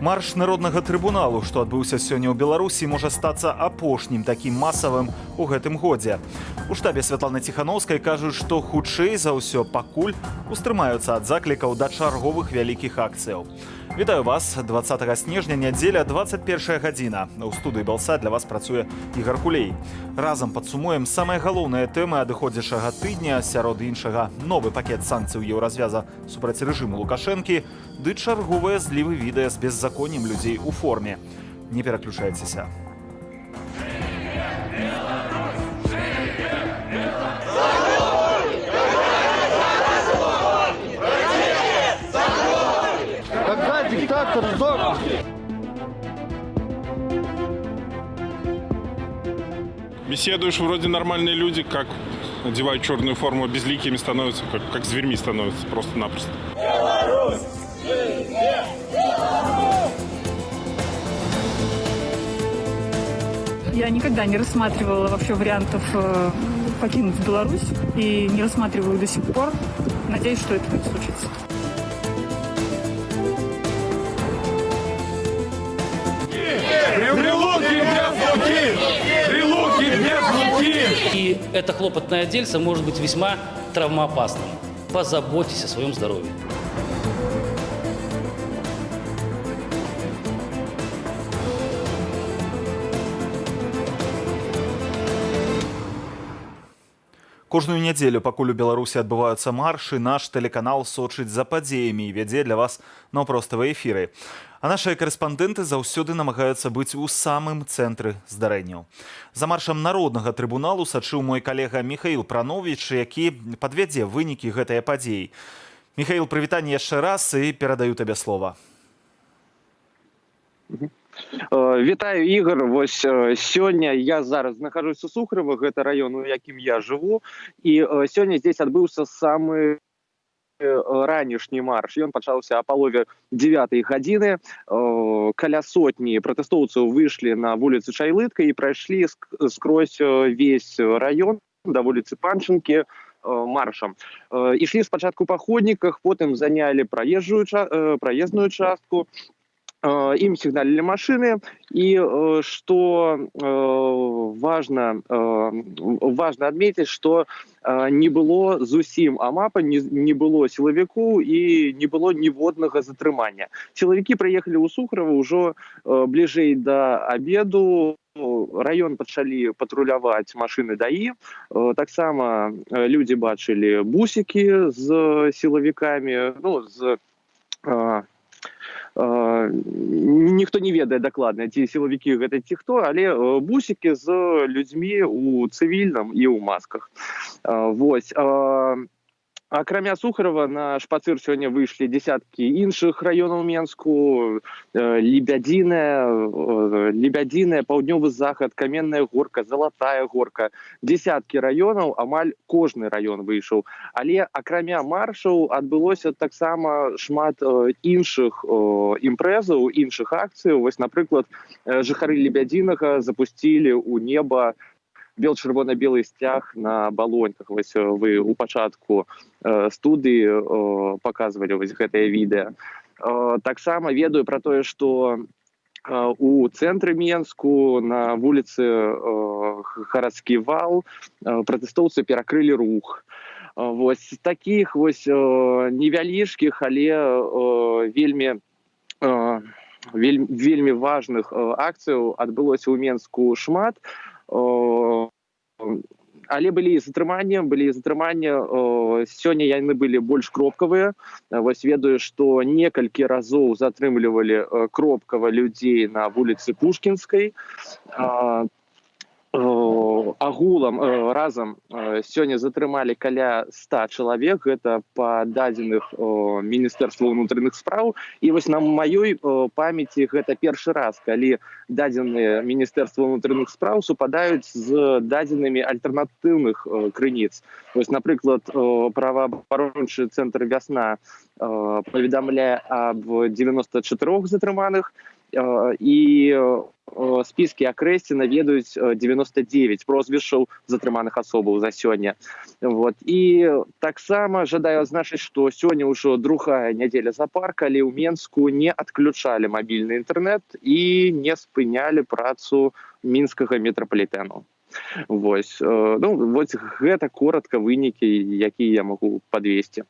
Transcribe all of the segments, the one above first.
Марш народнага трыбуналу, што адбыўся сёння ў Беларусі, можа стацца апошнім такім масавым у гэтым годзе. У штабе Святланы Ціхановскай кажуць, што хутчэй за ўсё пакуль устрымаюцца ад заклікаў да чарговых вялікіх акцыяў. Вітаю вас, 20 снежня, нядзеля, 21 гадзіна. У студыі Балса для вас працуе Ігар Кулей. Разам падсумуем самыя галоўныя тэмы адыходзячага тыдня, сярод іншага новы пакет санкцый еўразвяза супраць рэжыму Лукашэнкі, ды чарговыя злівы відэа з беззаконнем людзей у форме. Не пераключайцеся. Когда диктатор сдохнет? Беседуешь, вроде нормальные люди, как одевают черную форму, безликими становятся, как зверьми становятся просто-напросто. Беларусь! Я никогда не рассматривала вообще вариантов покинуть Беларусь и не рассматриваю до сих пор. Надеюсь, что это не случится. И это хлопотное дельце может быть весьма травмоопасным. Позаботьтесь о своем здоровье. Кожную нядзелю, пакуль у Беларусі адбываюцца маршы, наш тэлеканал сочыць за падзеямі і вядзе для вас наўпроставыя эфіры. А нашыя карэспандэнты заўсёды намагаюцца быць у самым цэнтры здарэнняў. За маршам народнага трыбуналу сачыў мой калега Міхаіл Прановіч, які падвядзе вынікі гэтыя падзеі. Міхаіл, прывітанне яшчэ раз і перадаю табе слова. Вітаю, Ігор. Вось сёння я зараз нахожусь у Сухарова, гэта раён, у якім я жыву, і сёння здесь адбыўся самы ранішні марш. Ён пачаўся о палове 9 гадзіны. Каля сотні пратэстоўцаў выйшлі на вуліцу Чайлытка і прайшлі скрозь весь раён да вуліцы Панчынкі маршам. Ішлі спачатку па ходніках, потым занялі праезную частку. Им сигналили машины, и что важно отметить, что не было зусім амапа, не было силовику и не было ніводнага затрымання. Силовики приехали у Сухарова уже ближэй до обеду. Район пачалі патруляваць машины ДАИ. Таксама люди бачылі бусики з силовиками, ніхто не ведае дакладна, ці сілавікі гэта ці хто, але бусікі з людзьмі у цывільным і ў масках. Вось. Акрамя Сухарова на шпацыр сёння выйшлі дзесяткі іншых раёнаў Менску: Лебядиная, Паўднёвы захад, Каменная горка, Залатая горка. Дзесяткі раёнаў, амаль кожны раён выйшаў. Але акрамя маршаў адбылося таксама шмат іншых імпрэзаў, іншых акцыяў. Вось, напрыклад, жыхары Лебядзінага запусцілі ў неба бел-чырвона-белы сцяг на балоньках. Вось вы у пачатку студыі показывалі вось гэтае відэа. Таксама ведаю пра тое, што у цэнтры Менску на вуліцы Гарадскі вал пратэстоўцы перакрылі рух. Вось такіх вось невялічкіх, але вельмі важных акцыяў адбылося ў Менску шмат. Але былі і затрымання. Сёння яны былі больш кропкавыя. Вось ведаю, што некалькі разоў затрымлівалі кропкава людзей на вуліцы Пушкінскай. Агулам разам сёння затрымалі каля 100 чалавек, гэта па дадзеных Міністэрства ўнутраных спраў. І вось на маёй памяці гэта першы раз, калі дадзеныя Міністэрства ўнутраных спраў супадаюць з дадзенымі альтэрнатыўных крыніц. Вось, напрыклад, праваабарончы цэнтр «Вясна» паведамляе аб 94 затрыманых, і спіски акрэсціна ведаюць 99 прозвішчаў затрыманых асобаў за сёння. Вот. І таксама жадаю адзначыць, што сёння ўжо другая нядзеля запар, калі ў Менску не адключалі мабільны інтэрнэт і не спынялі працу мінскага метрапалітэну. Вось. Вось гэта коротка вынікі, якія я магу падвесці.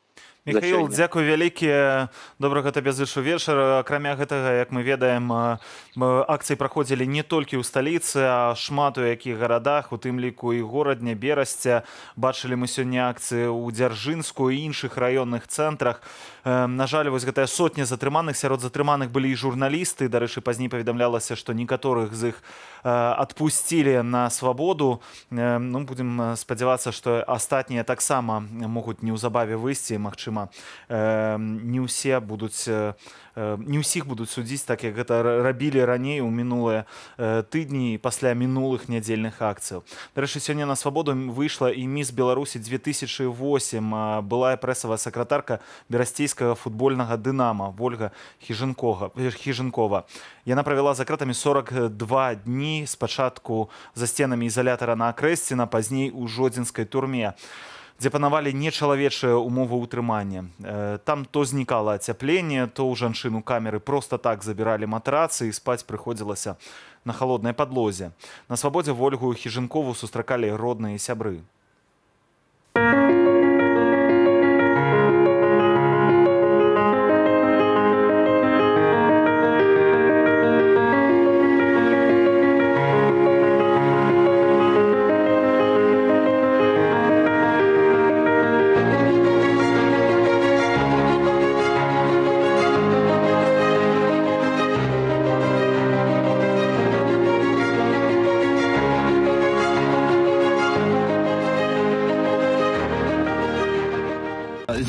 Михаил, дзякуй вялікі, добрага табе зышу вечар. Акрамя гэтага, як мы ведаем, акцыі праходзілі не толькі ў сталіцы, а шмат у якіх гарадах, у тым ліку і горадня, Берасця. Бачылі мы сёння акцыі ў Дзяржынску і іншых раённых цэнтрах. На жаль, вось гэтая сотня затрыманых, сярод затрыманых былі і журналісты. Дарэчы, пазней паведамлялася, што некаторых з іх адпусцілі на свабоду. Будзем спадзявацца, што астатнія таксама могуць неўзабаве выйсці, магчыма, не ўсіх будуць судзіць, так як гэта рабілі раней у мінулыя тыдні пасля мінулых нядзельных акцыяў. Дарэчы, сёння на свабоду выйшла і міс Беларусі 2008, былая прэсавая сакратарка берасцейскага футбольнага «Дынама» Вольга Хіжынкова. Яна правяла за кратамі 42 дні, спачатку за сценамі ізалятара на Акрэсціна, пазней у жодзінскай турме, дзе панавалі нечалавечыя ўмовы ўтрымання. Там то знікала ацяпленне, то ў жанчыну камеры проста так забіралі матрацы і спаць прыходзілася на халоднай падлозе. На свабодзе Вольгу Хіжынкову сустракалі родныя і сябры.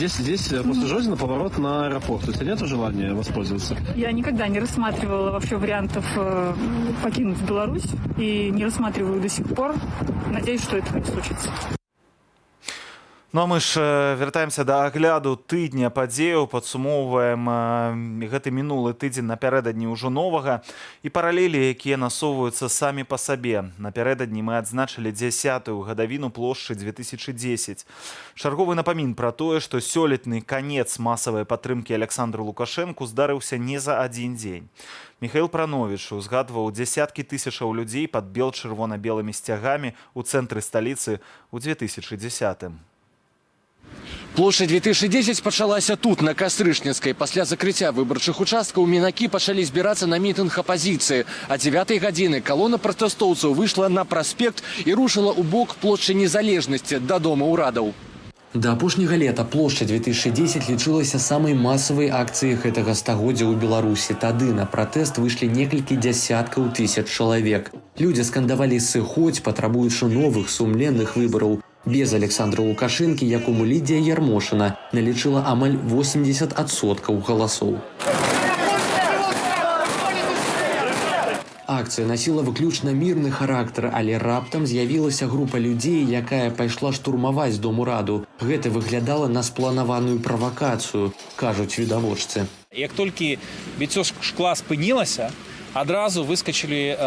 Здесь после Жодина поворот на аэропорт. У тебя нет желания воспользоваться? Я никогда не рассматривала вообще вариантов покинуть Беларусь и не рассматриваю до сих пор. Надеюсь, что этого не случится. Ну а мы ж вяртаемся да агляду тыдня падзеяў, падсумоўваем гэты мінулы тыдзень напярэдадні ўжо новага і паралелі, якія насоўваюцца самі па сабе. Напярэдадні мы адзначылі 10-ю гадавіну плошчы 2010. Чарговы напамін пра тое, што сёлетні канец масавай падтрымкі Александру Лукашэнку здарыўся не за адзін дзень. Михаил Пранович узгадваў дзесяткі тысячаў людзей пад бел-чырвона-белымі сцягамі ў цэнтры сталіцы ў 2010-м. Плошча 2010 пачалася тут, на Кастрычніцкай. Пасля закрыцця выбарчых участкаў мінакі пачалі збірацца на мітынг апазіцыі. А 9 гадзіны калона пратэстоўцаў выйшла на праспект і рушыла ў бок плошчы Незалежнасці да дома ўрадаў. Да апошняга лета плошча 2010 лічылася самай масавай акцыяй гэтага стагоддзя ў Беларусі. Тады на пратэст выйшлі некалькі дзясяткаў тысяч чалавек. Людзі скандавалі «Сыходзь», патрабуючы новых сумленных выбараў. Без Александра Лукашэнкі, якому Лідія Ярмошына налічыла амаль 80% галасоў. Акцыя насіла выключна мірны характар, але раптам з'явілася група людзей, якая пайшла штурмаваць дом ураду. Гэта выглядала на спланаваную правакацыю, кажуць відавочцы. Як толькі біццё шкла спынілася, адразу выскочили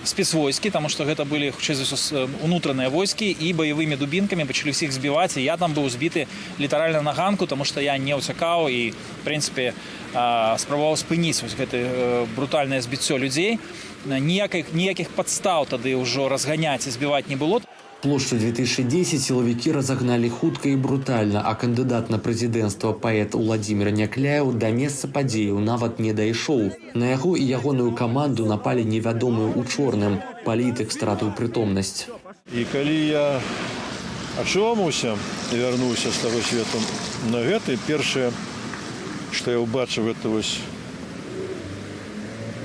спецвойскі, тому што гэта былі хутчэй за ўсё унутраныя войскі, і баявымі дубінкамі пачалі ўсіх збіваць, і я там быў збіты літаральна на ганку, тому што я не ўцякаў і, в прынцыпе, спрабаваў спыніць гэта брутальнае збіццё людзей. Ніякіх падстаў тады ўжо разганяць і збіваць не было. Плошчу 2010 сілавікі разагналі хутка і брутальна, а кандыдат на прэзідэнцтва паэт Уладзімір Някляеў да месца падзеяў нават не дайшоў. На яго і ягоную каманду напалі невядомыя ў чорным. Палітык стратыў прытомнасць. І калі я ачомаўся і вярнуўся з таго свету на гэты, першае, што я ўбачыў, гэта вось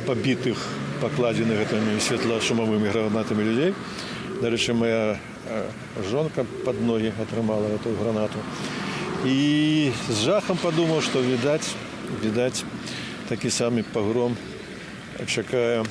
пабітых, пакладзеных гэтымі светла-шумавымі гранатамі людзей. Дарэчы, моя жонка пад ногі атрымала эту гранату. І з жахам падумаў, што, відаць, такі самы пагром чакае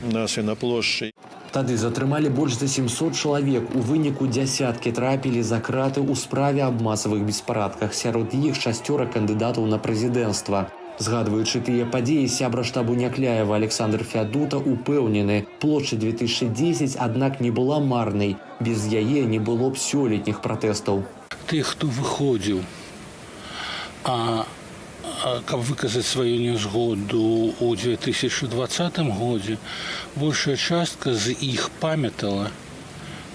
нас і на плошчы. Тады затрымалі больш за 700 чалавек. У выніку дзясяткі трапілі за краты ў справе аб масавых беспарадках. Сярод іх 6 кандыдатаў на прэзідэнцтва. Згадваючы тыя падзеі, сябра штабу Някляева Александр Фядута упэўнены, плошча 2010, аднак не была марнай. Без яе не было б сёлетніх пратэстаў. Тых, хто выходзіў, каб выказаць сваю нязгоду ў 2020 годзе, большая частка з іх памятала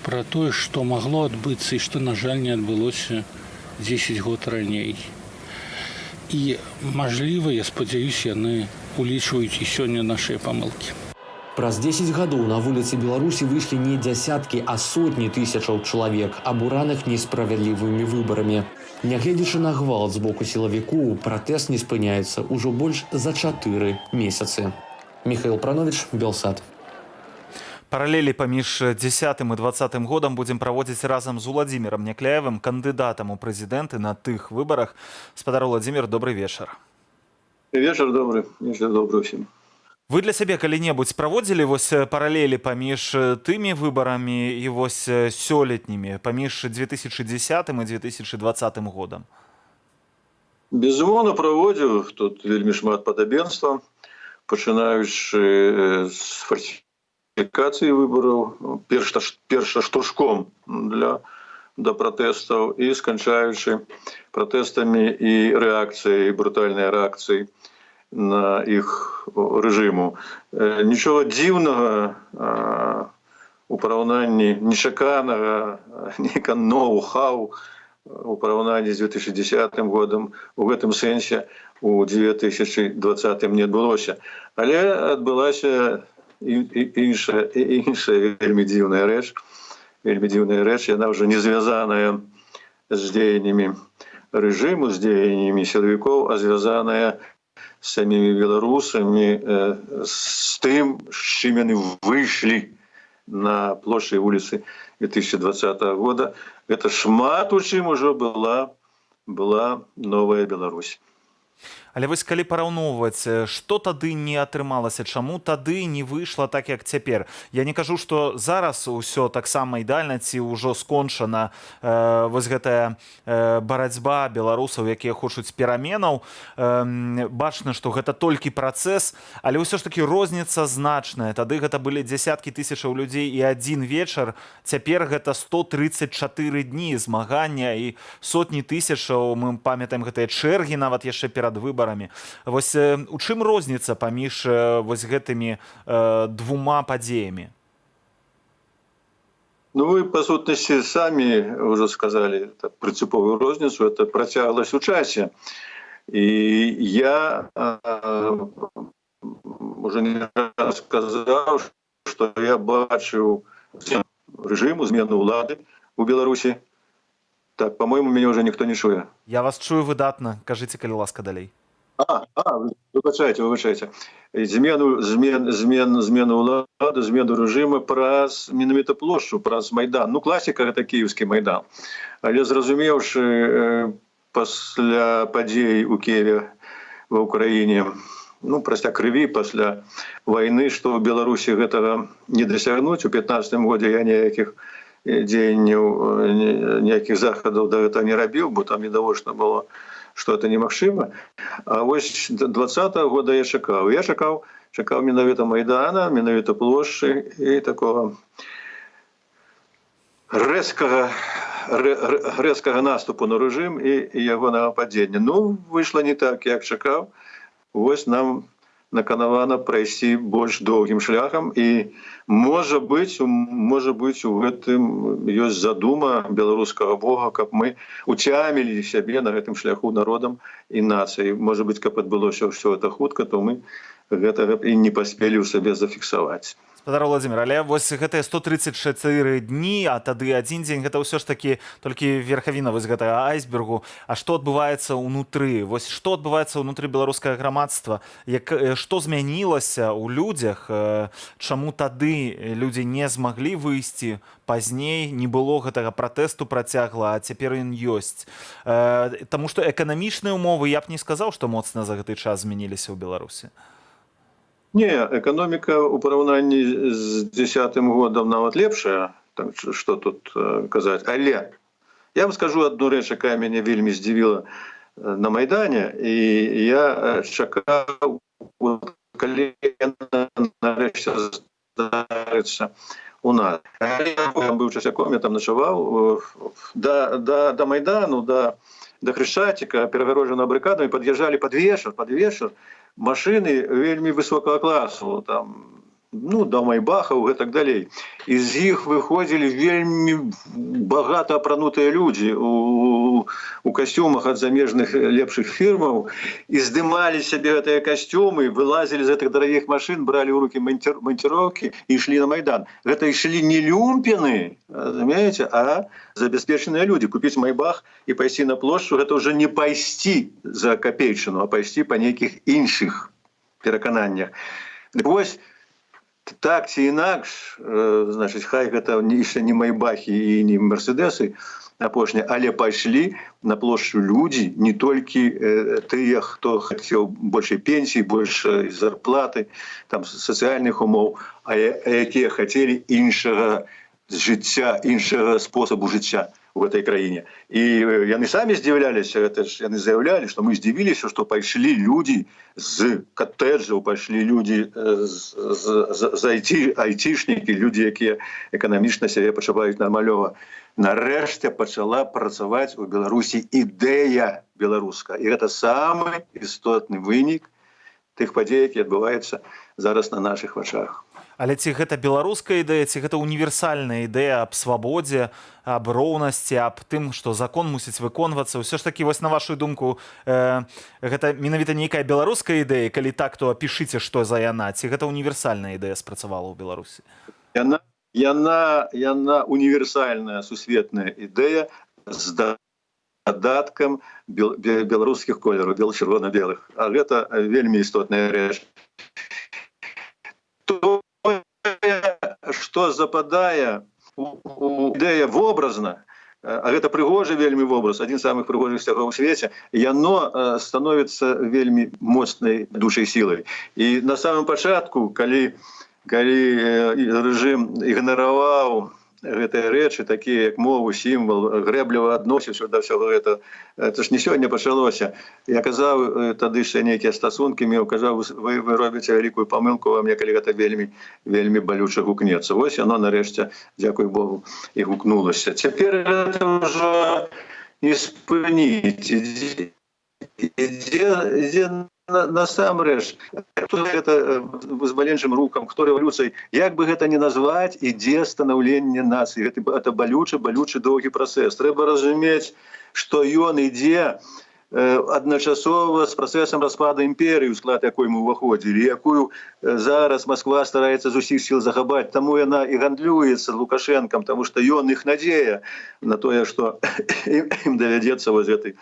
пра тое, што магло адбыцца і што, на жаль, не адбылося 10 год раней. І, мажліва, я спадзяюся, яны улічваюць і сёння нашыя памылкі. Праз 10 гадоў на вуліцы Беларусі выйшлі не дзясяткі, а сотні тысячаў чалавек, абураных несправядлівымі выбарамі. Нягледзячы на гвалт з боку сілавікоў, пратэст не спыняецца ўжо больш за 4 месяцы. Михаил Пранович, Белсат. Паралелі паміж 10 і 20 годам будзем праводзіць разам з Уладзімірам Някляевым, кандыдатам у прэзідэнты на тых выбарах. Спадар Уладзімір, добрый вечар. Вечар добры, вечар добры ўсім. Вы для сябе калі-небудзь праводзілі паралелі паміж тымі выбарамі і сёлетнімі, паміж 2010 і 2020 годам? Безумоўна, праводзіў. Тут вельмі шмат падабенства, пачынаючы з фальсіфікацыі выбараў, першаштуршком да пратэстаў і сканчаючы пратэстамі і рэакцыяй, брутальнай рэакцыяй на іх рэжыму. Нічога дзіўнага у параўнанні, нечаканага, нейка ноу-хау у параўнанні з 2010 годам у гэтым сэнсе у 2020 не адбылося. Але адбылася іншая вельмі дзіўная рэч. Вельмі дзіўная рэч, яна ўжо не звязаная з дзеяннямі рэжыму, з дзеяннямі сілавікоў, а звязаная з самімі беларусамі, з тым, з чым яны выйшлі на плошчы і вуліцы 2020 года. Гэта шмат у чым ужо была новая Беларусь. Але вось калі параўноўваць, што тады не атрымалася, чаму тады не выйшла так, як цяпер? Я не кажу, што зараз усё таксама ідэальна ці ўжо скончана вось гэтая барацьба беларусаў, якія хочуць пераменаў. Бачна, што гэта толькі працэс, але ўсё ж такі розніца значная. Тады гэта былі дзясяткі тысячаў людзей і адзін вечар. Цяпер гэта 134 дні змагання і сотні тысячаў. Мы памятаем гэтыя чэргі нават яшчэ перад выбарамі. Вось у чым розніца паміж вось гэтымі двума падзеямі? Ну, вы, па сутнасці, самі ўжо сказалі прынцыповую розніцу, это працягласць у часе. І я уже не раз сказаў, што я бачыў рэжыму, змену ўлады у Беларусі. Так, по-моему, мяне уже ніхто не чуе. Я вас чую выдатна. Кажыце, калі ласка, далей. Выбачайце. Змену ўлады, змену рэжыма праз менавіта плошчу, праз Майдан. Ну, класіка гэта кіеўскі Майдан. Але зразумеўшы пасля падзей у Киеве ва ўкраіне, ну, прасця крыві, пасля вайны, што ў Беларусі гэтага не дасягнуць. У 15 годзе я ніякіх дзеянняў, ніякіх захадаў да гэтага не рабіў, бо там відавочна было, што это немагчыма. А вось 20-го года я чакаў. Я чакаў менавіта Майдана, менавіта плошчы і такого рэзкага наступу на рэжым і ягонага падзення. Ну, выйшла не так, як чакаў. Вось нам наканавана прайсці больш доўгім шляхам, і можа быць у гэтым ёсць задума беларускага Бога, каб мы уцямілі сябе на гэтым шляху народам і нацыяй. Можа быць, каб адбылося ўсё гэта хутка, то мы гэтага і не паспелі ў сабе зафіксаваць. Спадар Уладзімір, але вось гэтыя 134 дні, а тады адзін дзень, гэта ўсё ж такі толькі верхавіна вось гэтага айсбергу. А што адбываецца ўнутры? Вось што адбываецца ўнутры беларускага грамадства? Што змянілася ў людзях? Чаму тады людзі не змаглі выйсці? Пазней не было гэтага пратэсту працягла, а цяпер ён ёсць. Таму што эканамічныя ўмовы, я б не сказаў, што моцна за гэты час змяніліся ў Беларусі. Не, эканоміка ў параўнанні з 10-м годам нават лепшая, так што тут казаць. Але я вам скажу адну рэч, якая мяне вельмі здзівіла на Майдане, і я чакаў, калі яна нарэшце здарыцца у нас. Я быў часяком, я там начаваў. Да Майдану, до Хрещатика, перагароджана барыкадамі, пад'язджалі пад вечар машыны вельмі высокага класу, там, до майбахаў і так далей. І з іх выходзілі вельмі багата апранутыя людзі у касцюмах ад замежных лепшых фірмаў і здымалі сябе гэтыя касцюмы, вылазілі з гэтых дарагіх машын, бралі ў рукі манціроўкі і ішлі на Майдан. Гэта ішлі не люмпены, разумееце, а забяспечаныя людзі. Купіць майбах і пайсці на плошчу, гэта ўжо не пайсці за капейчыну, а пайсці па нейкіх іншых перакананнях. Дык вось, так ці інакш, значыць, хай гэта яшчэ не майбахі і не мерседесы апошнія, але пайшлі на плошчу людзі, не толькі тыя, хто хацеў большай пенсіі, большай зарплаты, там, сацыяльных умоў, а якія хацелі іншага жыцця, іншага спосабу жыцця в этой краіне. І яны самі здзіўляліся, яны заявлялі, што мы здзівіліся, што пайшлі людзі з катэджаў, пайшлі людзі з айцішнікі, людзі, якія эканамічна сябе пачуваюць нармалёва. Нарэшце пачала працаваць у Беларусі ідэя беларуска. І гэта самы істотны вынік тых падзей, які адбываюцца зараз на нашых вачах. Але ці гэта беларуская ідэя, ці гэта універсальная ідэя аб свабодзе, аб роўнасці, аб тым, што закон мусіць выконвацца? Ўсё ж такі, вось на вашу думку, гэта менавіта нейкая беларуская ідэя, калі так, то пішыце, што за яна, ці гэта універсальная ідэя спрацавала ў Беларусі? Яна універсальная сусветная ідэя з дадаткам беларускіх колераў, бел-чырвона-белых. А гэта вельмі істотная рэч. Што западае у ідэя вобразна, а гэта прыгожы вельмі вобраз, адзін з самых прыгожых сцягоў у свеце, яно становіцца вельмі моцнай душай сілай. І на самым пачатку, калі рэжым ігнараваў гэтыя рэчы, такія як мову, сімвал, грэбліва адносіўся да ўсяго гэта. Это ж не сёння пачалося. Я казаў, тады ще нейкія стасункі меў, казаў, вы робіце вялікую памылку, вам некалі гэта вельмі балюча гукнецца. Вось яно нарэшце, дзякуй Богу, і гукнулася. Цяпер гэта ўжо не спыніць. Ідзе насамрэч, хто гэта вызваленчым рукам, хто рэвалюцыяй, як бы гэта ні назваць, ідзе станаўленне нацыі. Гэта балючы доўгі працэс. Трэба разумець, што ён ідзе адначасова з працэсам распаду імперыі, у склад якой мы ўваходзілі, якую зараз Масква стараецца з усіх сіл захаваць. Таму яна і гандлюецца Лукашэнкам, таму што ён іх надзея на тое, што ім давядзецца вось гэтай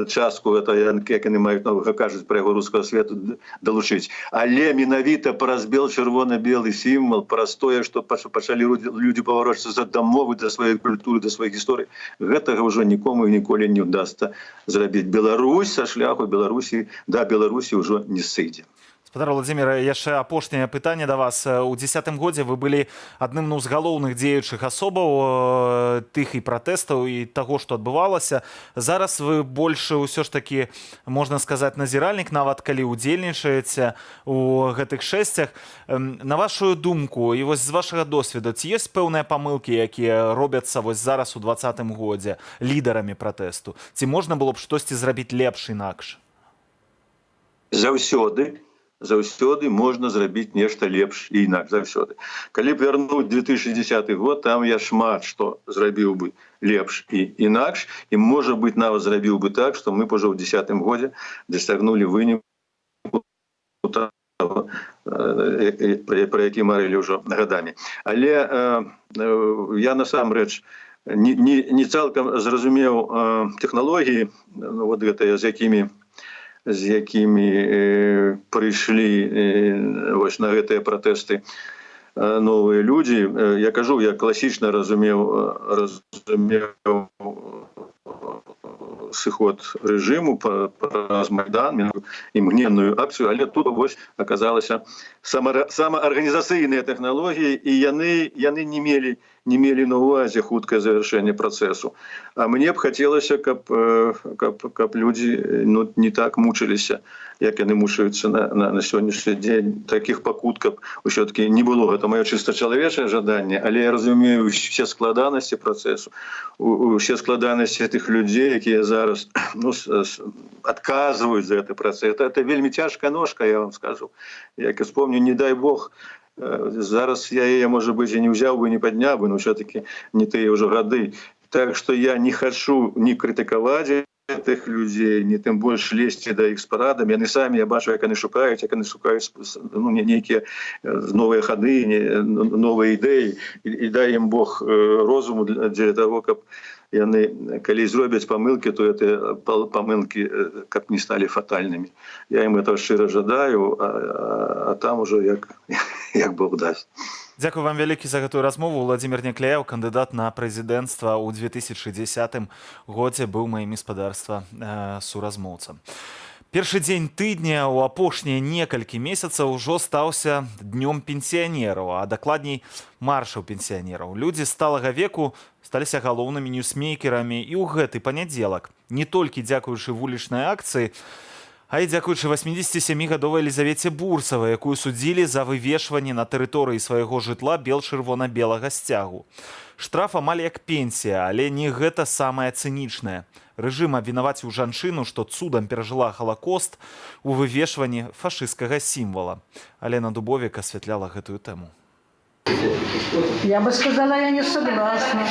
частку, як яны маюць, кажуць пра яго рускага свету, далучыць. Але менавіта праз бел-чырвона-белы сімвал, праз тое, што пачалі людзі паварочацца за дамовы, да сваёй культуры, да сваёй гісторыі, гэтага ўжо нікому і ніколі не ўдасца зрабіць. Беларусь са шляху Беларусі да Беларусі ўжо не сыдзе. Спадар Владзімір, яшчэ апошняе пытанне да вас. У 10-м годзе вы былі адным з галоўных дзеючых асобаў тых і пратэстаў і таго, што адбывалася. Зараз вы больш ўсё ж такі, можна сказаць, назіральнік, нават калі ўдзельнічаеце у гэтых шэсцях. На вашу думку, і вось з вашага досведу, ці ёсць пэўныя памылкі, якія робяцца вось зараз у 20-м годзе лідарамі пратэсту? Ці можна было б штосьці зрабіць лепш, інакш? Заўсёды можна зрабіць нешта лепш і інакш, заўсёды. Калі б вярнуць 2010 год, там я шмат што зрабіў бы лепш і інакш, і, можа быць, нават зрабіў бы так, што мы б ужо ў 10-м годзе дасягнулі выніку пра які марылі ўжо гадамі. Але я насамрэч не цалкам зразумеў тэхналогіі, вот гэтыя, з якімі прыйшлі вось на гэтыя пратэсты новыя людзі. Я кажу, я класічна разумеў сыход рэжыму праз Майдан, імгненную акцыю, але тут вось аказалася самаарганізацыйныя тэхналогіі, і яны не мелі на ўвазе хуткае завяршэнне працэсу. А мне б хацелася, каб людзі не так мучыліся, як яны мучаюцца на сённяшні дзень. Такіх пакут, каб ўсё-таки не было. Гэта маё чыста чалавечае жаданне, але я разумею усе складанасці працэсу, усе складанасці тых людзей, якія зараз адказваюць за гэты працэс. Это вельмі цяжкая ножка, я вам скажу. Як я вспомню, не дай Бог, зараз я яе, можа быць, і не ўзяў бы, не падняў бы, но ўсё-таки не тыя ўжо гады. Так што я не хачу ні крытыкаваць тых людзей, ні тым больш лезці да іх з парадамі. Яны самі, я бачу, як яны шукаюць нейкія новыя хады, новыя ідэі, і дай ім Бог розуму для таго, каб яны, калі зробяць памылкі, то гэтыя памылкі каб не сталі фатальнымі. Я ім этого шчыра жадаю, а там ужо як Бог дасць. Дзякую вам вялікі за гэтую размову. Владзімір Някляеў, кандыдат на прэзідэнцтва ў 2010 годзе, быў маім гаспадарства суразмоўцам. Першы дзень тыдня ў апошнія некалькі месяцаў ужо стаўся днём пенсіянераў, а дакладней маршаў пенсіянераў. Людзі сталага веку сталіся галоўнымі ньюсмейкерамі і ў гэты панядзелак. Не толькі дзякуючы вулічнай акцыі, а і дзякуючы 87-гадовай Елізавеце Бурсавай, якую судзілі за вывешванне на тэрыторыі свайго жытла бел-чырвона-белага сцягу. Штраф амаль як пенсія, але не гэта самае цынічнае. Рэжым абвінаваціў жанчыну, што цудам перажыла Халакост у вывешванні фашысцкага сімвала. Алена Дубовік асвятляла гэтую тэму. Я бы сказала, я не согласна.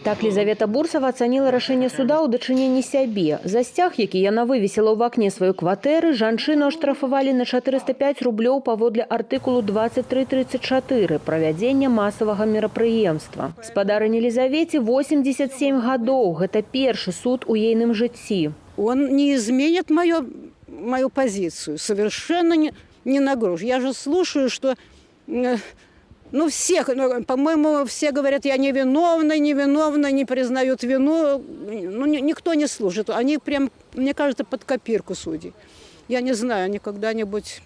Так Лизавета Бурсава оценила рашэнне суда ў дачыненні сябе. За сцяг, які яна вывесіла ў вакне сваёй кватэры, жанчыну аштрафавалі на 405 рублёў паводле артыкулу 2334 правядзення масавага мерапрыемства. Спадарыні Лизавете 87 гадоў. Гэта першы суд у ейным жыцці. Он не изменит мою позицию. Совершенно не нагружу. Я же слушаю, что... по-моему, все говорят, я невиновна, не признают вину. Никто не служит. Они прям, мне кажется, под копирку судей. Я не знаю, они когда-нибудь,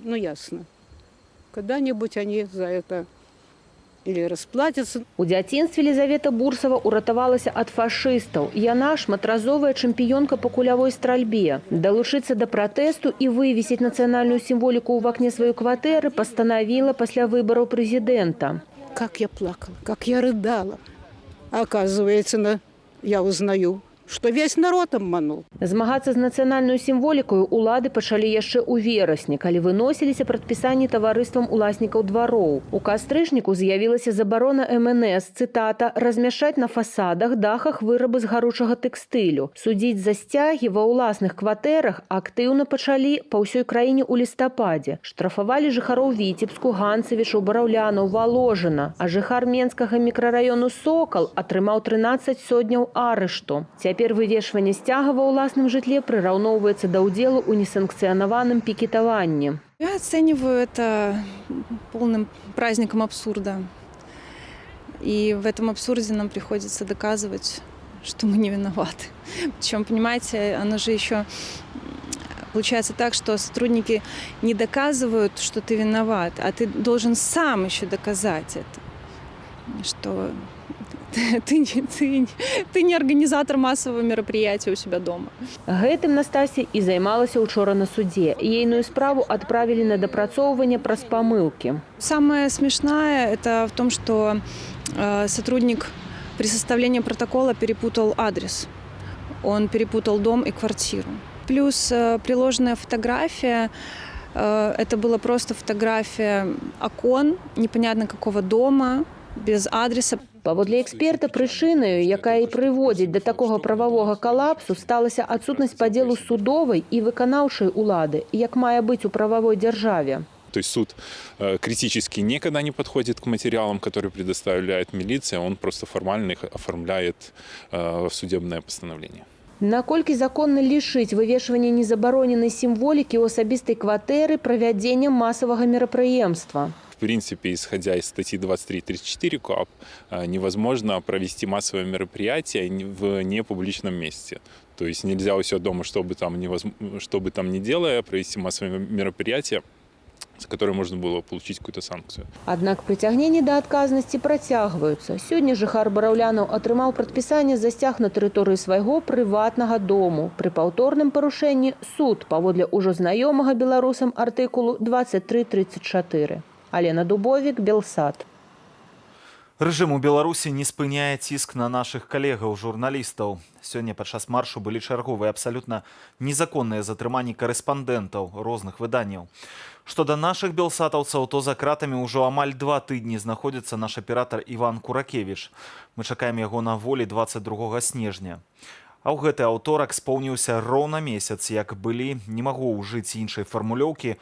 ясно, когда-нибудь они за это или расплатятся. У дзяцінстве Лізавета Бурсава уратавалася ад фашыстаў. Яна шматразовая чэмпіёнка па кулявой стральбе. Далучыцца да пратэсту і вывесіць нацыянальную сімволіку ў вакне сваёй кватэры пастанавіла пасля выбараў прэзідэнта. Как я плакала, как я рыдала. А оказывается, я узнаю, что весь народ обманул. Змагацца з нацыянальную сімволікаю улады пачалі яшчэ ў верасні, калі выносіліся прадпісанні таварыствам уласнікаў двароў. У кастрычніку з'явілася забарона МНС, цытата, размяшчаць на фасадах, дахах вырабы з гаручага тэкстылю. Судзіць за сцягі ва ўласных кватэрах актыўна пачалі па ўсёй краіне ў лістападзе. Штрафавалі жыхароў Віцебску, Ганцевічаў, Бараўлянаў, Валожына, а жыхар Менскага мікрараёну Сокал атрымаў 13 сотняў арышту. Цяпер вывешванне сцяга ва ўласным жытле прыраўноўваецца да ўдзелу ў несанкцыянаваным пікетаванні. Я оцениваю это полным праздником абсурда. И в этом абсурде нам приходится доказывать, что мы не виноваты. Причем, понимаете, оно же еще получается так, что сотрудники не доказывают, что ты виноват, а ты должен сам еще доказать это, что... Ты не организатор массового мероприятия у себя дома. Гэтым Настасья і займалася учора на суде. Ейную справу отправили на допрацоўванне праз памылки. Самое смешное это в том, что сотрудник при составлении протокола перепутал адрес. Он перепутал дом и квартиру. Плюс приложенная фотография. Это была просто фотография окон, непонятно какого дома, без адреса. Паводле эксперта, прычынаю, якая і прыводзіць да такога прававога калапсу, сталася адсутнасць падзелу судовай і выканаўчай улады, як мае быць у правовой державе. То есть суд критически никогда не подходит к материалам, которые предоставляет милиция, он просто формально их оформляет в судебное постановление. Наколькі законна лішыць вывешванне незабароненай сімволікі ў асабістай кватэры правядзеннем масавага мерапрыемства? в принципе, исходя из статьи 23-34 КоАП, невозможно провести массовое мероприятие в непубличном месте. То есть нельзя у себя дома, что бы там ни делая, провести массовое мероприятие, за которое можно было получить какую-то санкцию. Аднак прыцягненні да адказнасці працягваюцца. Сёння жыхар Бараўляноў атрымаў прадпісанне за сцяг на тэрыторыі свайго прыватнага дому. Пры паўторным парушэнні суд паводле ўжо знаёмага беларусам артыкулу 23.34. Алена Дубовік, Белсат. Рэжым у Беларусі не спыняе ціск на нашых калегаў-журналістаў. Сёння падчас маршу былі чарговыя абсалютна незаконныя затрыманні корэспандэнтаў розных выданняў. Што да нашых белсатаўцаў, то за кратамі ўжо амаль 2 тыдні знаходзіцца наш аператар Іван Куракевіч. Мы чакаем яго на волі 22 снежня. А ў гэты аўторак споўніўся роўна месяц, як былі, не магу ўжыць іншай фармулёўкі,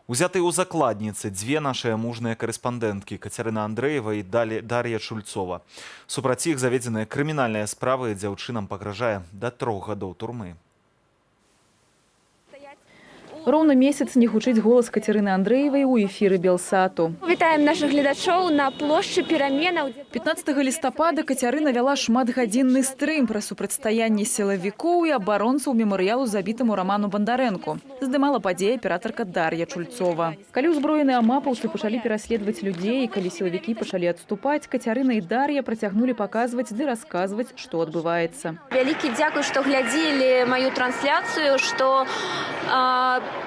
узятыя ў закладніцы дзве нашыя мужныя корэспандэнткі Кацярына Андрэева і Дар'я Чульцова. Супраць іх заведзеныя крымінальныя справы, дзяўчынам пагражае да 3 гадоў турмы. Роўна месяц не гучыць голас Кацярыны Андрэевай у эфіры Белсату. Вітаем наших гледачоў на плошчы пераменаў. 15 лістапада Кацярына вяла шматгадзінны стрым пра супрацьстаянне сілавікоў і абаронцаў мемарыялу забітаму Раману Бандарэнку. Здымала падзею аператарка Дар'я Чульцова. Калі ўзброеныя амапаўцы пачалі пераследаваць людзей, калі сілавікі пачалі адступаць, Кацярына і Дар'я працягнулі паказваць ды расказваць, што адбываецца. Вялікі дзякуй, што глядзелі маю трансляцыю, што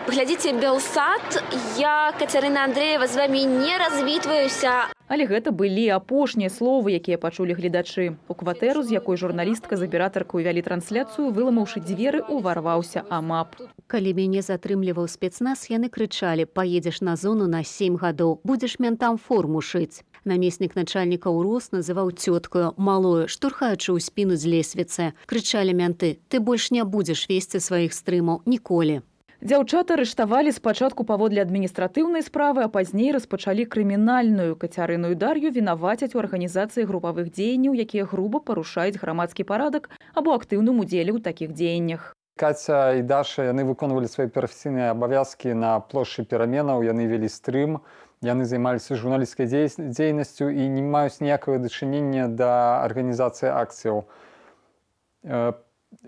глядзіце Белсат. Я, Кацярына Андрэева, з вамі не развітваюся. Але гэта былі апошнія словы, якія пачулі гледачы. У кватэру, з якой журналістка з аператаркай вялі трансляцыю, выламаўшы дзверы, уварваўся амап. Калі мяне затрымліваў спецназ, яны крычалі: «Паедзеш на зону на 7 гадоў, будзеш ментам форму шыць». Намеснік начальніка УРОС называў цёткаю, малою, штурхаючы ў спіну з лесвіцы. Крычалі менты: «Ты больш не будзеш весці сваіх стрымаў ніколі». Дзяўчата арыштавалі спачатку паводле адміністратыўнай справы, а пазней распачалі крымінальную. Кацярыну і Дар'ю вінавацяць у арганізацыі групавых дзеянняў, якія груба парушаюць грамадскі парадак або актыўным удзеле ў такіх дзеяннях. Каця і Даша, яны выконвалі свае прафесійныя абавязкі на плошчы пераменаў, яны вялі стрым, яны займаліся журналісцкай дзейнасцю і не маюць ніякага дачынення да арганізацыі акцыяў.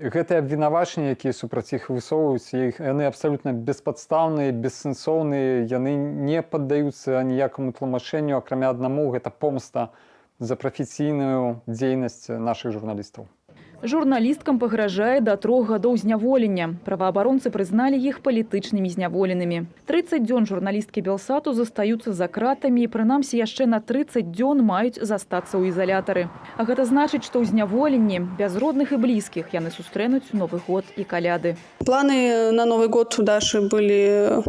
Гэтыя абвінавачанні, якія супраць іх высоўваюць, яны абсалютна беспадстаўныя, бессэнсоўныя, яны не паддаюцца ніякаму тлумачэнню, акрамя аднаму, гэта помста за прафесійную дзейнасць нашых журналістаў. Журналісткам пагражае да 3 гадоў зняволення. Праваабаронцы прызналі іх палітычнымі зняволенымі. 30 дзён журналісткі Белсату застаюцца за кратамі і прынамсі яшчэ на 30 дзён маюць застацца ў изолятары. А гэта значыць, што ў зняволенні без родных і блізкіх яны сустрэнуць Новы год і каляды. Планы на Новый год у Даши были...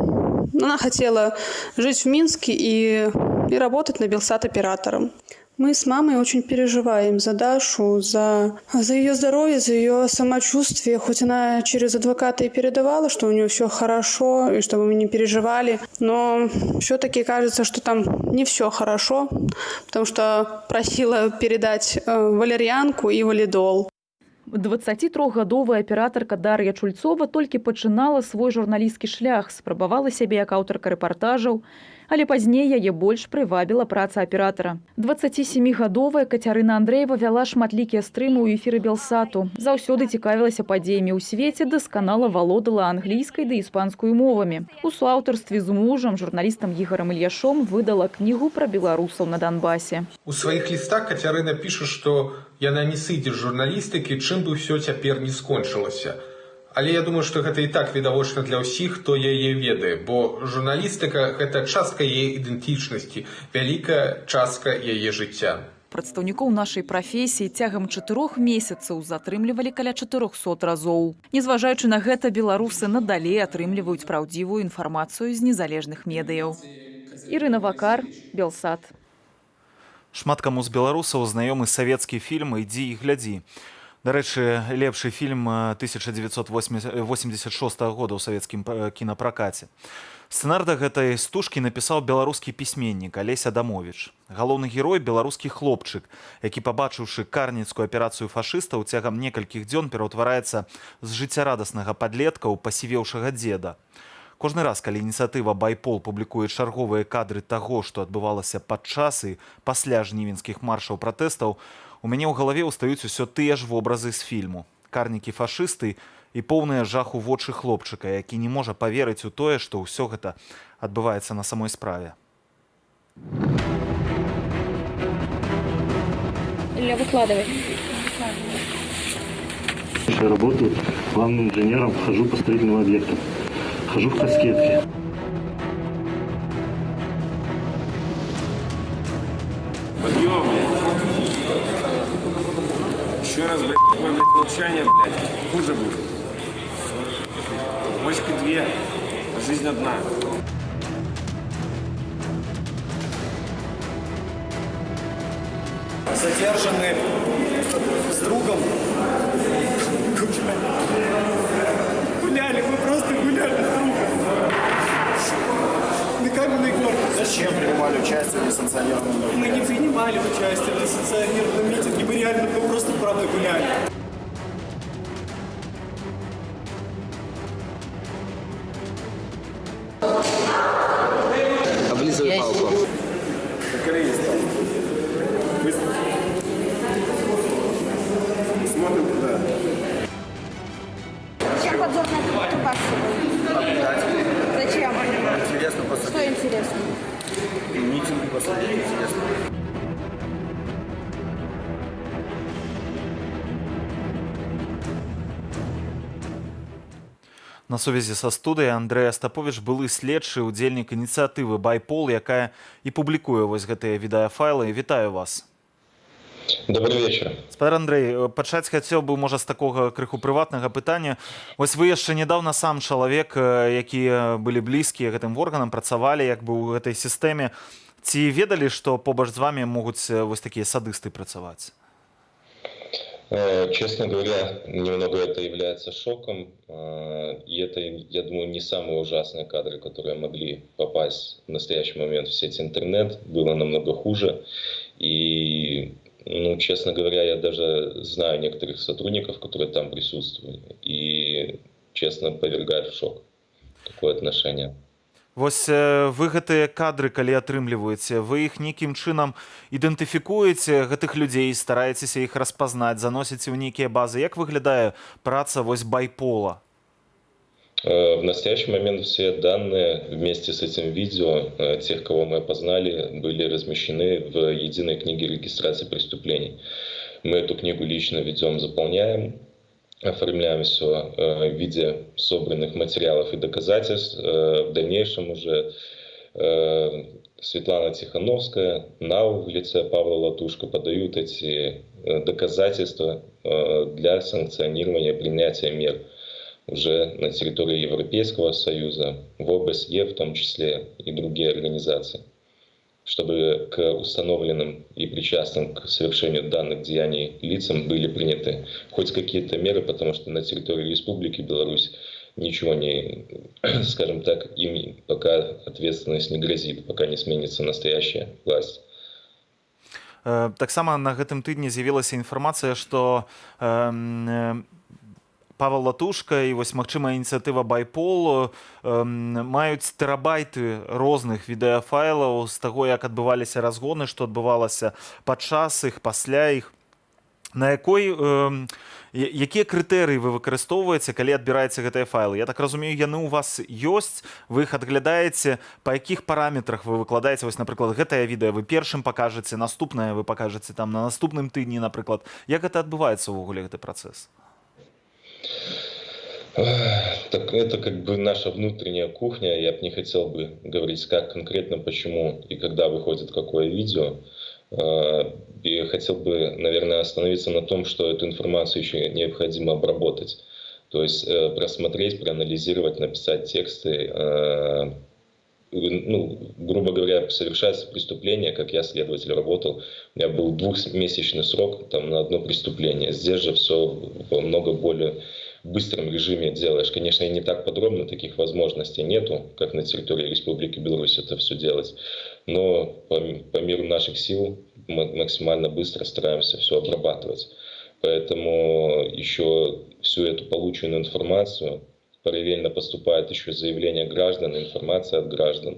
Она хотела жить в Минске и работать на Белсат оператором. Мы с мамой очень переживаем за Дашу, за ее здоровье, за ее самочувствие. Хоть она через адвоката и передавала, что у нее все хорошо, и чтобы мы не переживали. Но все-таки кажется, что там не все хорошо, потому что просила передать валерьянку и валидол. 23-гадовая аператарка Дар'я Чульцова толькі пачынала свой журналісцкі шлях, спрабавала сябе як аўтарка рэпартажаў, але пазней яе больш прывабіла праца аператара. 27-гадовая Кацярына Андрэева вяла шматлікія стрымы ў эфіры Белсату. Заўсёды цікавілася падзеямі ў свеце, дасканала валодала англійскай ды іспанскую мовамі. У суаўтарстве з мужам, журналістам Ігорам Ільяшом, выдала кнігу пра беларусаў на Донбасе. У сваіх лістах Кацярына піша, што яна не сыдзе з журналістыкі, чым бы ўсё цяпер не скончылася. Але я думаю, што гэта і так відавочна для ўсіх, хто яе ведае, бо журналістыка – гэта частка яе ідэнтычнасці, вялікая частка яе жыцця. Прадстаўнікоў нашай прафесіі цягам 4 месяцаў затрымлівалі каля 400 разоў. Незважаючы на гэта, беларусы надалей атрымліваюць праўдзівую інфармацыю з незалежных медыяў. Ірына Вакар, Белсат. Шмат каму з беларусаў знаёмы савецкі фільм «Ідзі і глядзі». Дарэчы, лепшы фільм 1986 года ў савецкім кінапракаце. Сцэнар да гэтай стужкі напісаў беларускі пісьменнік Алесь Адамовіч. Галоўны герой – беларускі хлопчык, які, пабачыўшы карніцкую аперацыю фашыстаў, цягам некалькіх дзён пераўтвараецца з жыццярадаснага падлетка ў пасівеўшага дзеда. Кожны раз, калі ініцыятыва «Байпол» публікуе чарговыя кадры таго, што адбывалася падчас і пасля жнівеньскіх маршаў пратэстаў, у мяне ў галаве ўстаюць усё тыя ж вобразы з фільму. Карнікі-фашысты і поўныя жаху вочы хлопчыка, які не можа паверыць у тое, што ўсё гэта адбываецца на самой справе. Илья, выкладывай. Я работаю главным инженером, хожу по строительным объектам. Хожу в каскетке. Подъем, блядь. Еще раз, блядь, такое, блядь, молчание, блядь. Хуже будет. Мочка две, а жизнь одна. Задержаны с другом. Гуляли, мы просто гуляли с другом. На каменной горке. Зачем принимали участие в несанкционированном митинге? Мы не принимали участие в несанкционированном митинге, мы реально, мы просто правда гуляли. Облизывай палку. Кореец там. Смотрим туда. Зачем подзорная труба с собой? Зачем? Интересно посмотреть. Что интересно? Митинг посмотреть интересно. На сувязі са студыяй Андрэй Астаповіч, былы следчы, удзельнік ініцыятывы «Байпол», якая і публікуе вось гэтыя відэафайлы. Вітаю вас. Добрый вечер. Спадар Андрэй, пачаць хацеў бы, можа, з такога крыху прыватнага пытання. Вось вы яшчэ нядаўна сам чалавек, які былі блізкія гэтым органам, працавалі як бы ў гэтай сістэме. Ці ведалі, што побач з вамі могуць вось такія садысты працаваць? Честно говоря, немного это является шоком. И это, я думаю, не самые ужасные кадры, которые могли попасть в настоящий момент в сеть интернет. Было намного хуже. И, ну, честно говоря, я даже знаю некоторых сотрудников, которые там присутствовали. И, честно, повергает в шок такое отношение. Вось вы гэтыя кадры, калі атрымліваеце, вы іх нейкім чынам ідэнтыфікуеце гэтых людзей, стараецеся іх распазнаць, заносіце ў нейкія базы. Як выглядае праца вось «Байпола»? В настоящий момент все данные вместе с этим видео, тех, кого мы опознали, были размещены в единой книге регистрации преступлений. Мы эту книгу лично ведем, заполняем. Оформляем все в виде собранных материалов и доказательств. В дальнейшем уже Светлана Тихановская, НАУ в лице Павла Латушко подают эти доказательства для санкционирования принятия мер уже на территории Европейского Союза, в ОБСЕ в том числе и другие организации, чтобы к установленным и причастным к совершению данных деяний лицам были приняты хоть какие-то меры, потому что на территории Республики Беларусь ничего не, скажем так, им пока ответственность не грозит, пока не сменится настоящая власть. Таксама на гэтым тыдні з'явілася інфармацыя, што Павел Латушка і вось магчымая ініцыятыва «Байпол» маюць тэрабайты розных відэафайлаў з таго, як адбываліся разгоны, што адбывалася падчас іх, пасля іх. На якія крытэрыі вы выкарыстоўваеце, калі адбіраеце гэтыя файлы? Я так разумею, яны ў вас ёсць, вы іх адглядаеце, па якіх параметрах вы выкладаеце, вось, напрыклад, гэтае відэа вы першым пакажаце, наступнае вы пакажаце там на наступным тыдні, напрыклад. Як гэта адбываецца ўвогуле гэты працэс? Так это как бы наша внутренняя кухня. Я бы не хотел бы говорить, как конкретно, почему и когда выходит какое видео. И хотел бы, наверное, остановиться на том, что эту информацию еще необходимо обработать. То есть просмотреть, проанализировать, написать тексты. Ну, грубо говоря, совершается преступление, как я следователь работал. У меня был 2-месячный срок там, на одно преступление. Здесь же все в много более быстром режиме делаешь. Конечно, и не так подробно, таких возможностей нету, как на территории Республики Беларусь это все делать. Но по меру наших сил мы максимально быстро стараемся все обрабатывать. Поэтому еще всю эту полученную информацию параллельно поступает еще заявление граждан, информация от граждан.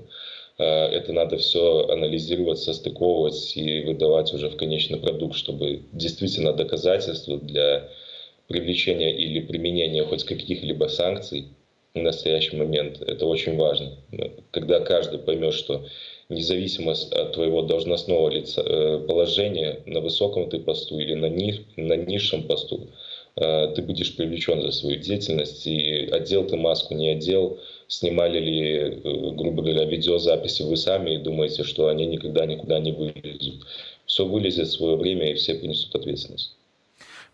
Это надо все анализировать, состыковывать и выдавать уже в конечный продукт, чтобы действительно доказательства для привлечения или применения хоть каких-либо санкций в настоящий момент. Это очень важно. Когда каждый поймет, что независимо от твоего должностного положения, на высоком ты посту или на низшем посту, ты будешь привлечен за свою деятельность, и одел ты маску, не одел, снимали ли, грубо говоря, видеозаписи вы сами и думаете, что они никогда никуда не вылезут. Все вылезет в свое время, и все понесут ответственность.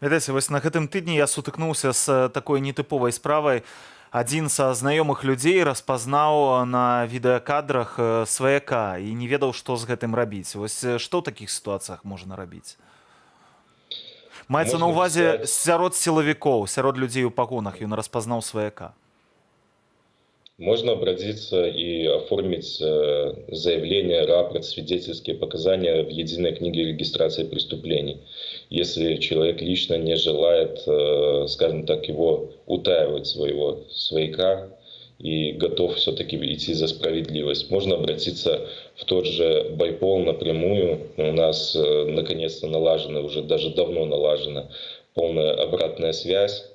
Ведаеце, вось на гэтым тыдні я сутыкнуўся з такой нетыповай справай. Адзін са знаёмых людзей распазнаў на відэакадрах сваяка і не ведаў, што з гэтым рабіць. Вось што ў такіх сітуацыях можна рабіць? Маецца на ўвазе сярод сілавікоў, сярод людзей у пагонах ён распазнаў сваяка. Можно обратиться и оформить заявление, рапорт, свидетельские показания в единой книге регистрации преступлений. Если человек лично не желает, скажем так, его утаивать, своего свояка, и готов все-таки идти за справедливость, можно обратиться в тот же Байпол напрямую. У нас наконец-то налажена, уже даже давно налажена полная обратная связь.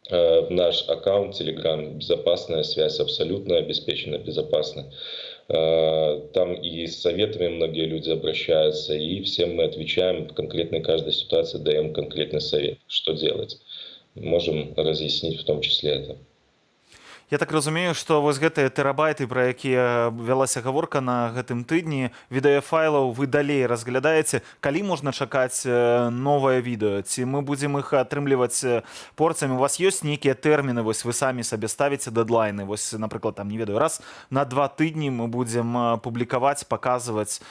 В наш аккаунт Telegram безопасная связь, абсолютно обеспечена, безопасна. Там и с советами многие люди обращаются, и всем мы отвечаем в конкретной каждой ситуации, даем конкретный совет, что делать. Можем разъяснить в том числе это. Я так разумею, што вось гэтыя тэрабайты, пра якія вялася гаворка на гэтым тыдні, відэафайлаў вы далей разглядаеце. Калі можна чакаць новае відэо? Ці мы будзем іх атрымліваць порцамі? У вас ёсць нейкія тэрміны, вось вы самі сабе ставіце дэдлайны? Вось, напрыклад, там, не ведаю, раз на 2 тыдні мы будзем публікаваць, паказваць.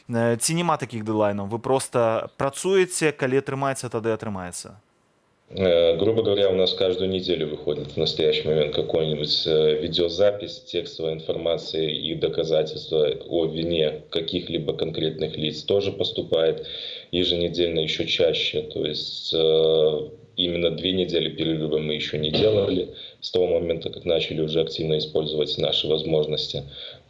Ці няма такіх дэдлайнаў? Вы проста працуеце, калі атрымаецца, тады атрымаецца? Грубо говоря, у нас каждую неделю выходит в настоящий момент какой-нибудь видеозапись, текстовая информация и доказательства о вине каких-либо конкретных лиц тоже поступает еженедельно, еще чаще. То есть именно 2 недели перерыва мы еще не делали с того момента, как начали уже активно использовать наши возможности.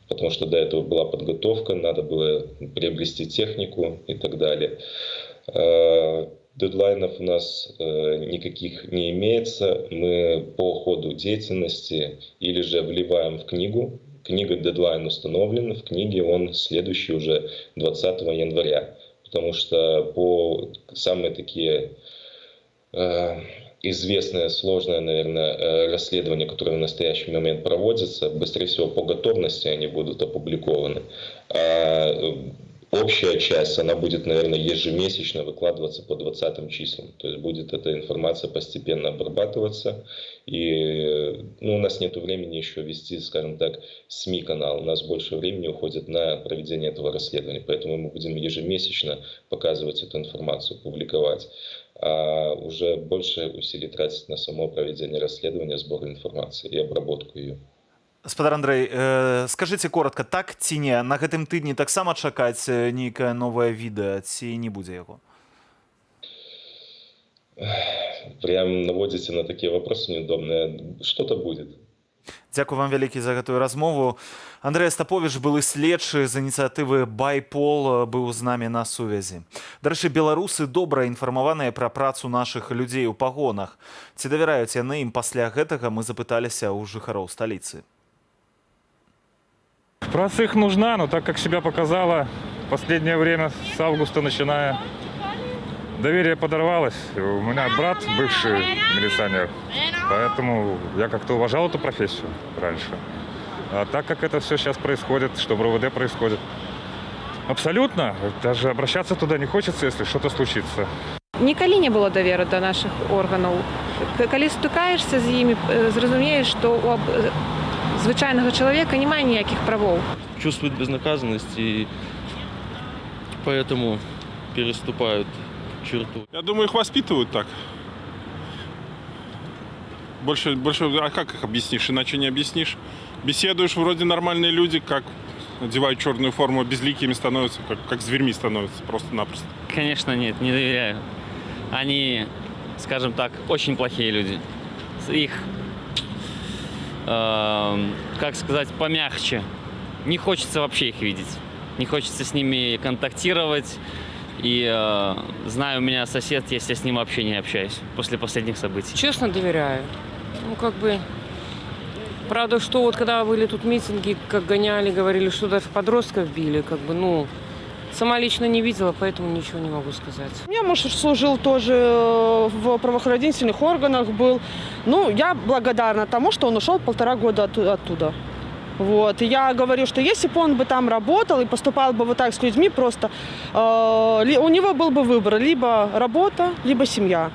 Потому что до этого была подготовка, надо было приобрести технику и так далее. Дедлайнов у нас никаких не имеется. Мы по ходу деятельности или же вливаем в книгу. Книга дедлайн установлен. В книге он следующий уже 20 января. Потому что по самые такие известное, сложное, наверное, расследование, которое в настоящий момент проводится, быстрее всего по готовности они будут опубликованы. Общая часть, она будет, наверное, ежемесячно выкладываться по 20 числам. То есть будет эта информация постепенно обрабатываться. И у нас нет времени еще вести, скажем так, СМИ-канал. У нас больше времени уходит на проведение этого расследования. Поэтому мы будем ежемесячно показывать эту информацию, публиковать. А уже больше усилий тратить на само проведение расследования, сбор информации и обработку ее. Спадар Андрэй, скажыце коротка, так ці не? На гэтым тыдні таксама чакаць нейкае новае відэа, ці не будзе яго? Прям наводзіце на такія вопросы неудобныя. Что-то будет. Дзякую вам вялікі за гэтую размову. Андрэй Астаповіч, былы следчы з ініцыятывы Байпол, быў з намі на сувязі. Дарэчы, беларусы добра інфармаваныя пра працу нашых людзей у пагонах. Ці давяраюць яны ім пасля гэтага, мы запыталіся ў жыхароў сталіцы. Праца их нужна, но так как себя показала в последнее время, с августа начиная, доверие подорвалось. У меня брат бывший милиционер, поэтому я как-то уважал эту профессию раньше. А так как это все сейчас происходит, что в РОВД происходит, абсолютно, даже обращаться туда не хочется, если что-то случится. Ніколі не было даверу до наших органаў. Калі стыкаешься з імі, зразумееш, што у звычайнага чалавека няма ніякіх правоў. Чувствуют безнаказанность и поэтому переступают черту. Я думаю, их воспитывают так. Больше, а как их объяснишь? Иначе не объяснишь. Беседуешь, вроде нормальные люди, как одевают черную форму, безликими становятся, как зверьми становятся, просто-напросто. Конечно, нет, не доверяю. Они, скажем так, очень плохие люди. Их как сказать, помягче. Не хочется вообще их видеть. Не хочется с ними контактировать. И знаю, у меня сосед есть, я с ним вообще не общаюсь после последних событий. Честно доверяю. Ну, как бы... Правда, что вот когда были тут митинги, как гоняли, говорили, что даже подростков били, как бы, ну... Сама лично не видела, поэтому ничего не могу сказать. У меня муж служил тоже в правоохранительных органах был. Ну, я благодарна тому, что он ушел 1,5 года оттуда. Вот. И я говорю, что если бы он бы там работал и поступал бы вот так с людьми, просто у него был бы выбор, либо работа, либо семья.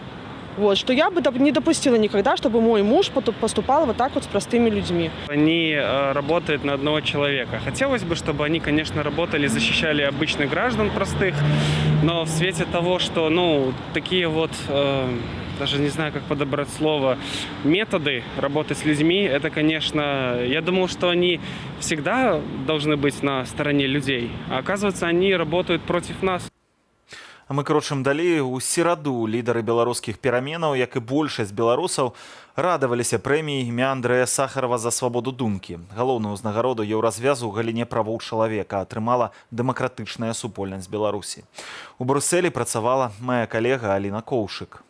Вот, что я бы не допустила никогда, чтобы мой муж поступал вот так вот с простыми людьми. Они работают на одного человека. Хотелось бы, чтобы они, конечно, работали, защищали обычных граждан простых, но в свете того, что, ну, такие вот, даже не знаю, как подобрать слово, методы работы с людьми, это, конечно, я думал, что они всегда должны быть на стороне людей, а оказывается, они работают против нас. А мы крочым далей. У сераду лідары беларускіх пераменаў, як і большасць беларусаў, радаваліся прэміі імя Андрэя Сахарова за свабоду думкі. Галоўную ўзнагароду еўразвязу ў галіне правоў чалавека атрымала дэмакратычная супольнасць Беларусі. У Брюсселі працавала моя калега Аліна Коўшык.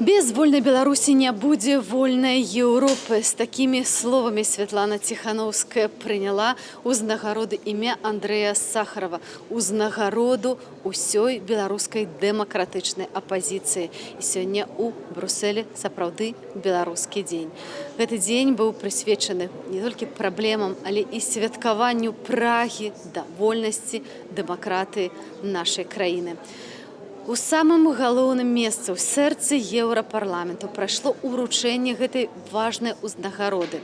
Без вольной Беларуси не будет вольной Европы. С такими словами Светлана Тихановская приняла узнагароды имя Андрея Сахарова. Узнагароду усёй беларускай дэмакратычнай апозіцыі. І сёння у Брюсселі сапраўды беларускі дзень. Гэты дзень быў прысвечаны не толькі праблемам, але і святкаванню прагі да вольнасці, дэмакратыі нашай краіны. У самым галоўным месцы, у сэрцы Еўрапарламенту прайшло ўручэнне гэтай важнай узнагароды.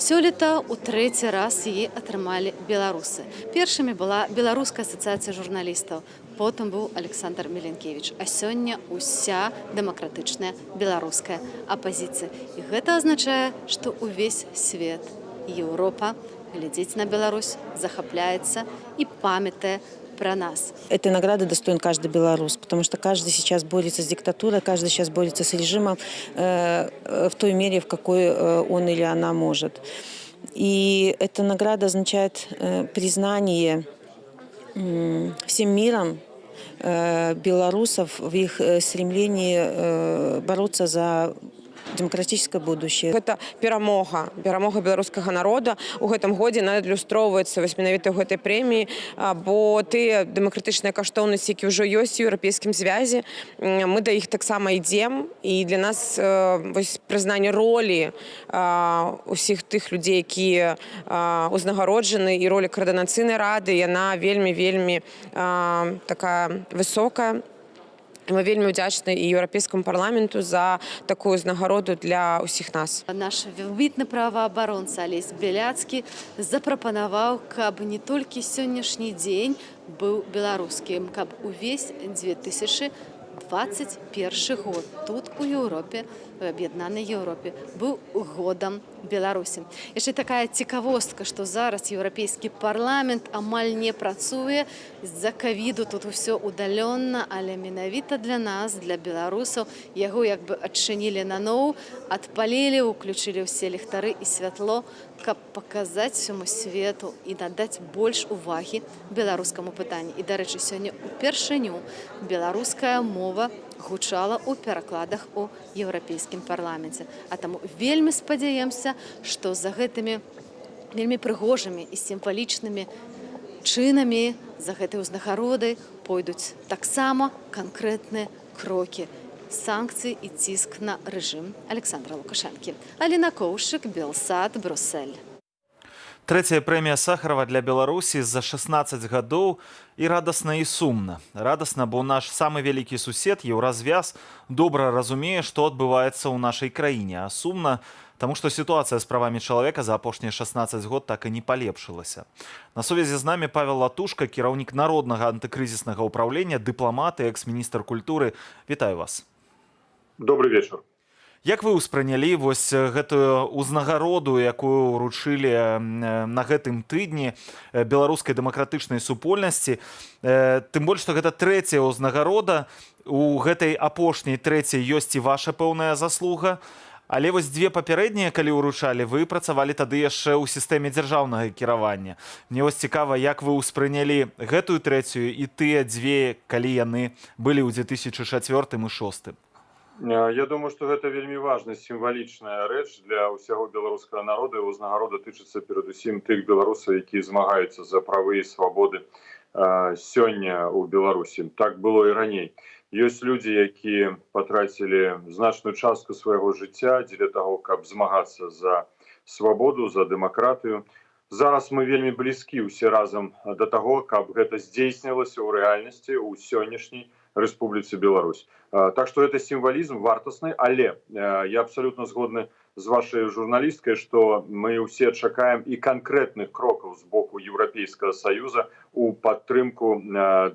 Сёлета ў 3-й раз яе атрымалі беларусы. Першымі была Беларуская асацыяцыя журналістаў, потым быў Александр Меленкевич, а сёння ўся дэмакратычная беларуская апазіцыя. І гэта азначае, што ўвесь свет, Еўропа, глядзіць на Беларусь, захапляецца і памятае про нас. Этой награды достоин каждый белорус, потому что каждый сейчас борется с диктатурой, каждый сейчас борется с режимом в той мере, в какой он или она может. И эта награда означает признание всем миром белорусов в их стремлении бороться за демократическое будущее. Гэта перамога беларускага народа. У гэтым годзе надлюстроўваецца менавіта ў гэтай прэміі, бо тыя дэмакратычныя каштоўнасці, які ўжо ёсць у еўрапейскім звязе, мы да іх таксама ідзем, і для нас прызнанне ролі усіх тых людзей, якія узнагароджаны, і ролі коордынацыйнай рады, яна вельмі такая высокая. Мы вельмі ўдзячны і Еўрапейскаму парламенту за такую ўзнагароду для ўсіх нас. Наш выбітны праваабаронца Алесь Беляцкі запрапанаваў, каб не толькі сённяшні дзень быў беларускім, каб увесь 2021 год тут у Еўропе, в аб'яднанай Еўропе, быў годам Беларусі. Яшчэ такая цікавостка, што зараз еўрапейскі парламент амаль не працуе з-за ковіду, тут усё удалённа, але менавіта для нас, для беларусаў, яго як бы адчынілі наноў, адпалілі, уключылі ўсе ліхтары і святло, каб паказаць всяму свету і надаць больш увагі беларускаму пытанню. І, дарэчы, сёння упершыню беларуская мова гучала ў перакладах у еўрапейскім парламенце. А таму вельмі спадзяемся, што за гэтымі вельмі прыгожымі і сімвалічнымі чынамі, за гэтай узнагародай пойдуць таксама канкрэтныя крокі. Санкцыі і ціск на рэжым Александра Лукашэнкі. Аліна Коўшык, Белсат, Брюссель. Трэцяя прэмія Сахарова для Беларусі за 16 гадоў і радасна і сумна. Радасна, бо наш самы вялікі сусед, Еўразвяз, добра разумее, што адбываецца ў нашай краіне. А сумна, таму што сітуацыя з правамі чалавека за апошнія 16 год так і не палепшылася. На сувязі з намі Павел Латушка, кіраўнік Народнага антыкрызіснага ўпраўлення, дыпламат і экс-міністр культуры. Вітаю вас. Добрый вечер. Як вы ўспрынялі вось гэтую ўзнагароду, якую ўручылі на гэтым тыдні беларускай дэмакратычнай супольнасці? Тым больш, што гэта трэцяя ўзнагарода, у гэтай апошняй трэцяй ёсць і ваша пэўная заслуга. Але вось дзве папярэднія, калі ўручалі, вы працавалі тады яшчэ ў сістэме дзяржаўнага кіравання. Мне вось цікава, як вы ўспрынялі гэтую трэцюю і тыя дзве, калі яны былі ў 2004 і 2006. Я думаю, што гэта вельмі важная сімвалічная рэч для ўсяго беларускага народа, і ўзнагарода тычыцца перадусім тых беларусаў, якія змагаюцца за правы і свабоды сёння ў Беларусі. Так было і раней. Ёсць людзі, якія патрацілі значную частку свайго жыцця дзеля таго, каб змагацца за свабоду, за дэмакратыю. Зараз мы вельмі блізкі ўсе разам да таго, каб гэта здзейснілася ў рэальнасці ў сённяшняй Рэспубліцы Беларусь. Так што гэта сімвалізм вартасны, але я абсалютна згодны з вашай журналісткай, што мы ўсе чакаем і канкрэтных крокаў з боку Еўрапейскага Саюза ў падтрымку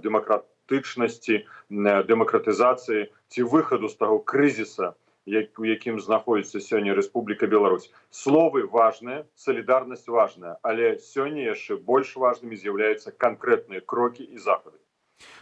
дэмакратычнасці, дэмакратызацыі ці выхаду з таго крызіса, у якім знаходзіцца сёння Рэспубліка Беларусь. Словы важныя, салідарнасць важная, але сёння яшчэ больш важнымі з'яўляюцца канкрэтныя крокі і захады.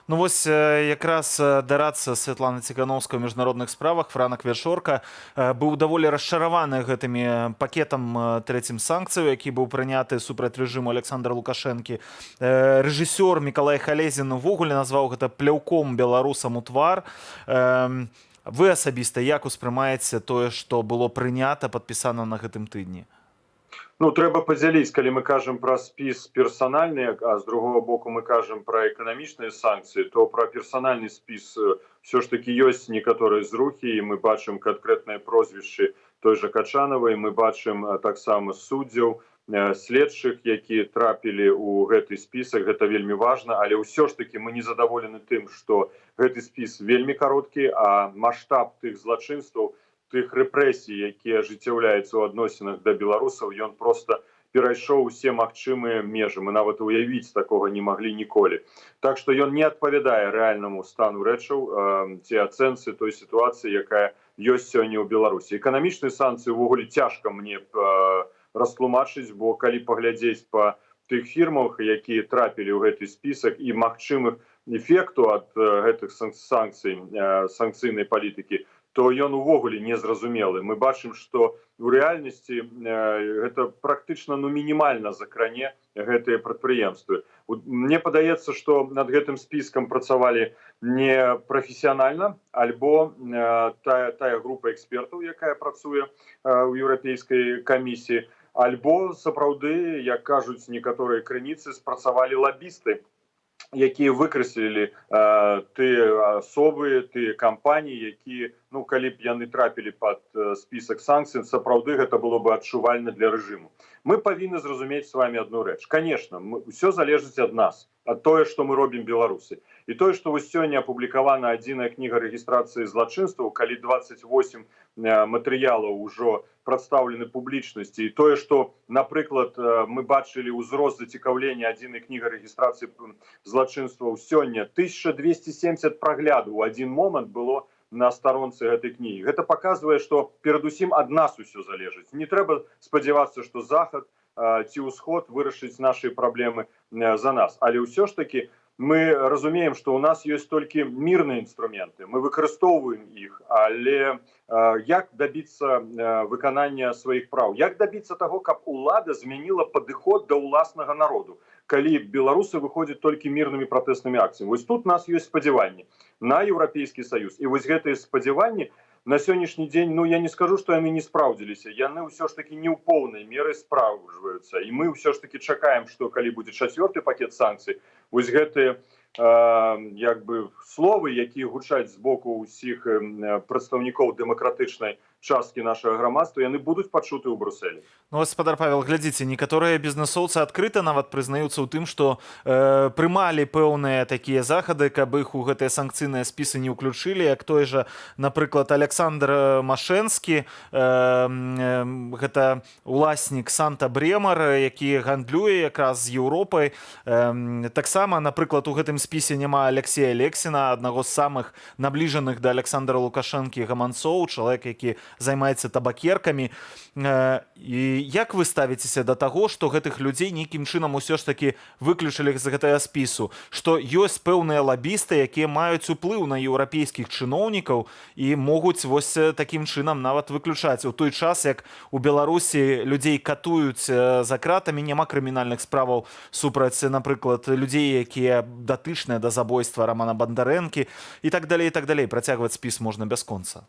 Ну вось якраз дарадца Святланы Ціхановскай у міжнародных справах Франак Вершорка быў даволі расчараваны гэтымі пакетам трэцім санкцыяў, які быў прыняты супраць рэжыму Александра Лукашэнкі. Рэжысёр Мікалай Халезін увогуле назваў гэта пляўком беларусам у твар. Вы асабіста як успрымаеце тое, што было прынята, падпісана на гэтым тыдні? Ну, трэба падзяліць, калі мы кажам пра спіс персанальны, а з другого боку мы кажам пра эканамічныя санкцыі, то пра персанальны спіс ўсё ж такі ёсць некаторыя зрухі, і мы бачым канкрэтныя прозвішчы той жа Качанавай, мы бачым таксама суддзяў, следчых, якія трапілі ў гэты спісак, гэта вельмі важна, але ўсё ж такі мы не задаволены тым, што гэты спіс вельмі кароткі, а маштаб тых злачынстваў, тых рэпрэсій, якія ажыццяўляюцца ў адносінах да беларусаў, ён проста перайшоў усе магчымыя межы. Мы нават уявіць такога не маглі ніколі. Так што ён не адпавядае рэальнаму стану рэчаў ці ацэнцы той сітуацыі, якая ёсць сёння ў Беларусі. Эканамічныя санкцыі ўвогуле цяжка мне растлумачыць, бо калі паглядзець па тых фірмах, якія трапілі ў гэты спісак і магчымых эфекту ад гэтых санкцый, санкцыйнай палітыкі, то ён увогуле незразумелы. Мы бачым, што у рэальнасці гэта практычна мінімальна закране гэтыя прадпрыемствы. Мне падаецца, што над гэтым спіскам працавалі не прафесіянальна, альбо тая група экспертаў, якая працуе ў Еўрапейскай камісіі, альбо сапраўды, як кажуць некаторыя крыніцы, спрацавалі лабісты, якія выкраслілі тыя асобы, тыя кампаніі, якія, ну, калі б яны трапілі пад спісак санкцый, сапраўды гэта было бы адчувальна для рэжыму. Мы павінны зразумець з вами одну рэч. Конечно, ўсё залежыць ад нас, ад тое, што мы робім беларусы. І тое, што вось сёння апублікавана адзіная кніга рэгістрацыі злачынстваў, калі 28 матэрыялаў ужо прадстаўлены публічнасці, і тое, што, напрыклад, мы бачылі ўзрост зацікаўлення адзінай кніга рэгістрацыі злачынстваў сёння, 1270 праглядаў у адзін момант было на старонцы гэтай кнігі. Гэта паказвае, што перадусім ад нас усё залежыць. Не трэба спадзявацца, што Захад ці ўсход вырашыць нашы праблемы за нас. Але ўсё ж такі мы разумеем, што ў нас ёсць толькі мірныя інструменты. Мы выкарыстоўваем іх, але як дабіцца выканання сваіх праў? Як дабіцца таго, каб улада змяніла падыход да ўласнага народу, калі беларусы выходзяць толькі мірнымі пратэснымі акцыямі? Вось тут у нас ёсць спадзяванні на Еўрапейскі Саюз. І вось гэтыя спадзяванні на сённяшні дзень, ну, я не скажу, што яны не спраўдзіліся. Яны ўсё ж такі не ў поўнай меры спраўджваюцца. І мы ўсё ж такі чакаем, што калі будзе 4-й пакет санкцый, вось гэтыя як бы словы, якія гучаць з боку ўсіх прадстаўнікоў дэмакратычнай часткі нашага грамадства, яны будуць пачуты ў Брусэлі. Ну, гаспадар Павел, глядзіце, некаторыя бізнесоўцы адкрыта нават прызнаюцца ў тым, што прымалі пэўныя такія захады, каб іх у гэтыя санкцыйныя спісы не ўключылі, як той жа, напрыклад, Александр Машэнскі, гэта уласнік Санта Бремар, які гандлюе якраз з Еўропай. Таксама, напрыклад, у гэтым спісе няма Алексея Лексіна, аднаго з самых набліжаных да Александра Лукашэнкі гаманцоў, чалавек, які займаецца табакеркамі. І як вы ставіцеся да таго, што гэтых людзей нейкім чынам усё ж такі выключылі з гэтага спісу, што ёсць пэўныя лабісты, якія маюць уплыў на еўрапейскіх чыноўнікаў і могуць вось такім чынам нават выключаць. У той час, як у Беларусі людзей катуюць за кратамі, няма крымінальных справаў супраць, напрыклад, людзей, якія датычныя да забойства Романа Бондаренкі і так далей, і так далей. Працягваць спіс можна бясконца.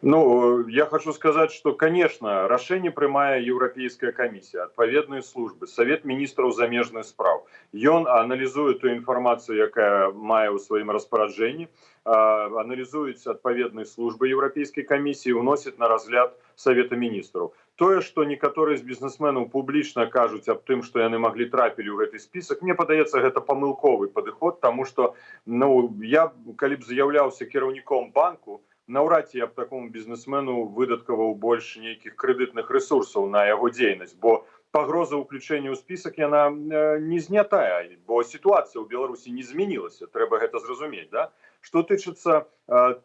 Ну, я хочу сказать, что, конечно, решение прымае Европейская комиссия, отповедные службы, Совет министров замежных справ. Ён анализует ту информацию, якая мае ў сваім распараджэнні, анализует отповедные службы Европейской комиссии, уносит на разгляд Совета министров. Тое, что некоторые из бизнесменов публично кажуць аб тым, что яны могли трапілі ў гэты список, мне падаецца, гэта памылковы падыход, потому что, ну, я, калі б з'яўляўся кіраўніком банку, наўрад ці я б такому бізнесмену выдаткаваў больш нейкіх крэдытных рэсурсаў на яго дзейнасць, бо пагроза ўключэння ў спісак яна не знятая, бо сітуацыя ў Беларусі не змянілася, трэба гэта зразумець, да? Што тычыцца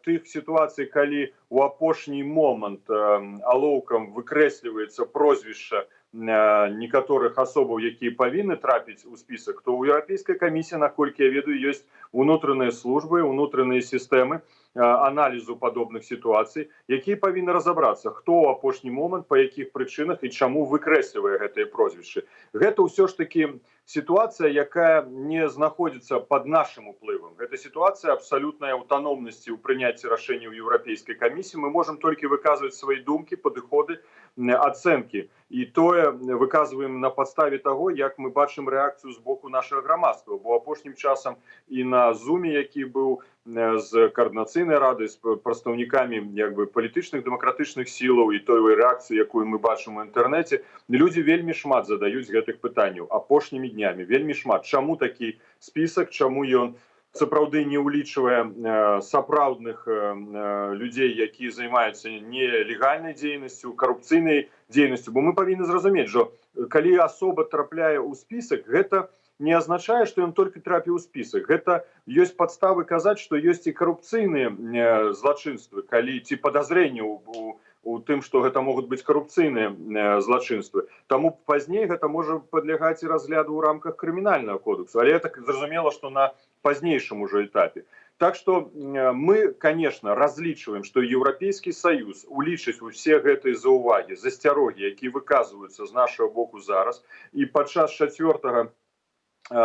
тых сітуацый, калі у апошні момант алоўкам выкрэсліваецца прозвішча некаторых асобаў, якія павінны трапіць у спісак, то ў Еўрапейскай камісіі, наколькі я ведаю, ёсць унутраныя службы, унутраныя сістэмы аналізу падобных сітуацый, якія павінны разабрацца, хто ў апошні момант, па якіх прычынах і чаму выкрэслівае гэтыя прозвішчы. Гэта ўсё ж такі сітуацыя, якая не знаходзіцца пад нашым уплывам. Гэта сітуацыя абсалютнай аўтаномнасці ў прыняцці рашэнняў Еўрапейскай камісіі. Мы можам толькі выказваць свае думкі, падыходы, ацэнкі. І тое выказваем на падставе таго, як мы бачым рэакцыю з боку нашага грамадства. Бо апошнім часам і на Зуме, які быў з каардынацыйнай рады, з прадстаўнікамі палітычных дэмакратычных сілаў і той рэакцыі, якую мы бачым у інтэрнэце, людзі вельмі шмат задаюць гэтых пытанняў апошнімі днямі. Вельмі шмат. Чаму такі спісак, чаму ён сапраўды не ўлічвае сапраўдных людзей, якія займаюцца нелегальнай дзейнасцю, карупцыйнай дзейнасцю. Бо мы павінны зразумець, што калі асоба трапляе ў спісак, гэта не азначае, што ён толькі трапіў у спісак. Гэта ёсць падставы казаць, што ёсць і карупцыйныя злачынствы, калі ці падазрэнні у тым, што гэта могуць быць карупцыйныя злачынствы. Таму пазней гэта можа падлягаць і разгляду ў рамках крымінальнага кодексу. Але так зразумела, што на пазнейшым ужо этапе. Так что мы, конечно, разлічваем, што Еўрапейскі Саюз улічыць усе гэтыя заўвагі, засцярогі, якія выказваюцца з нашага боку зараз, і падчас 4-го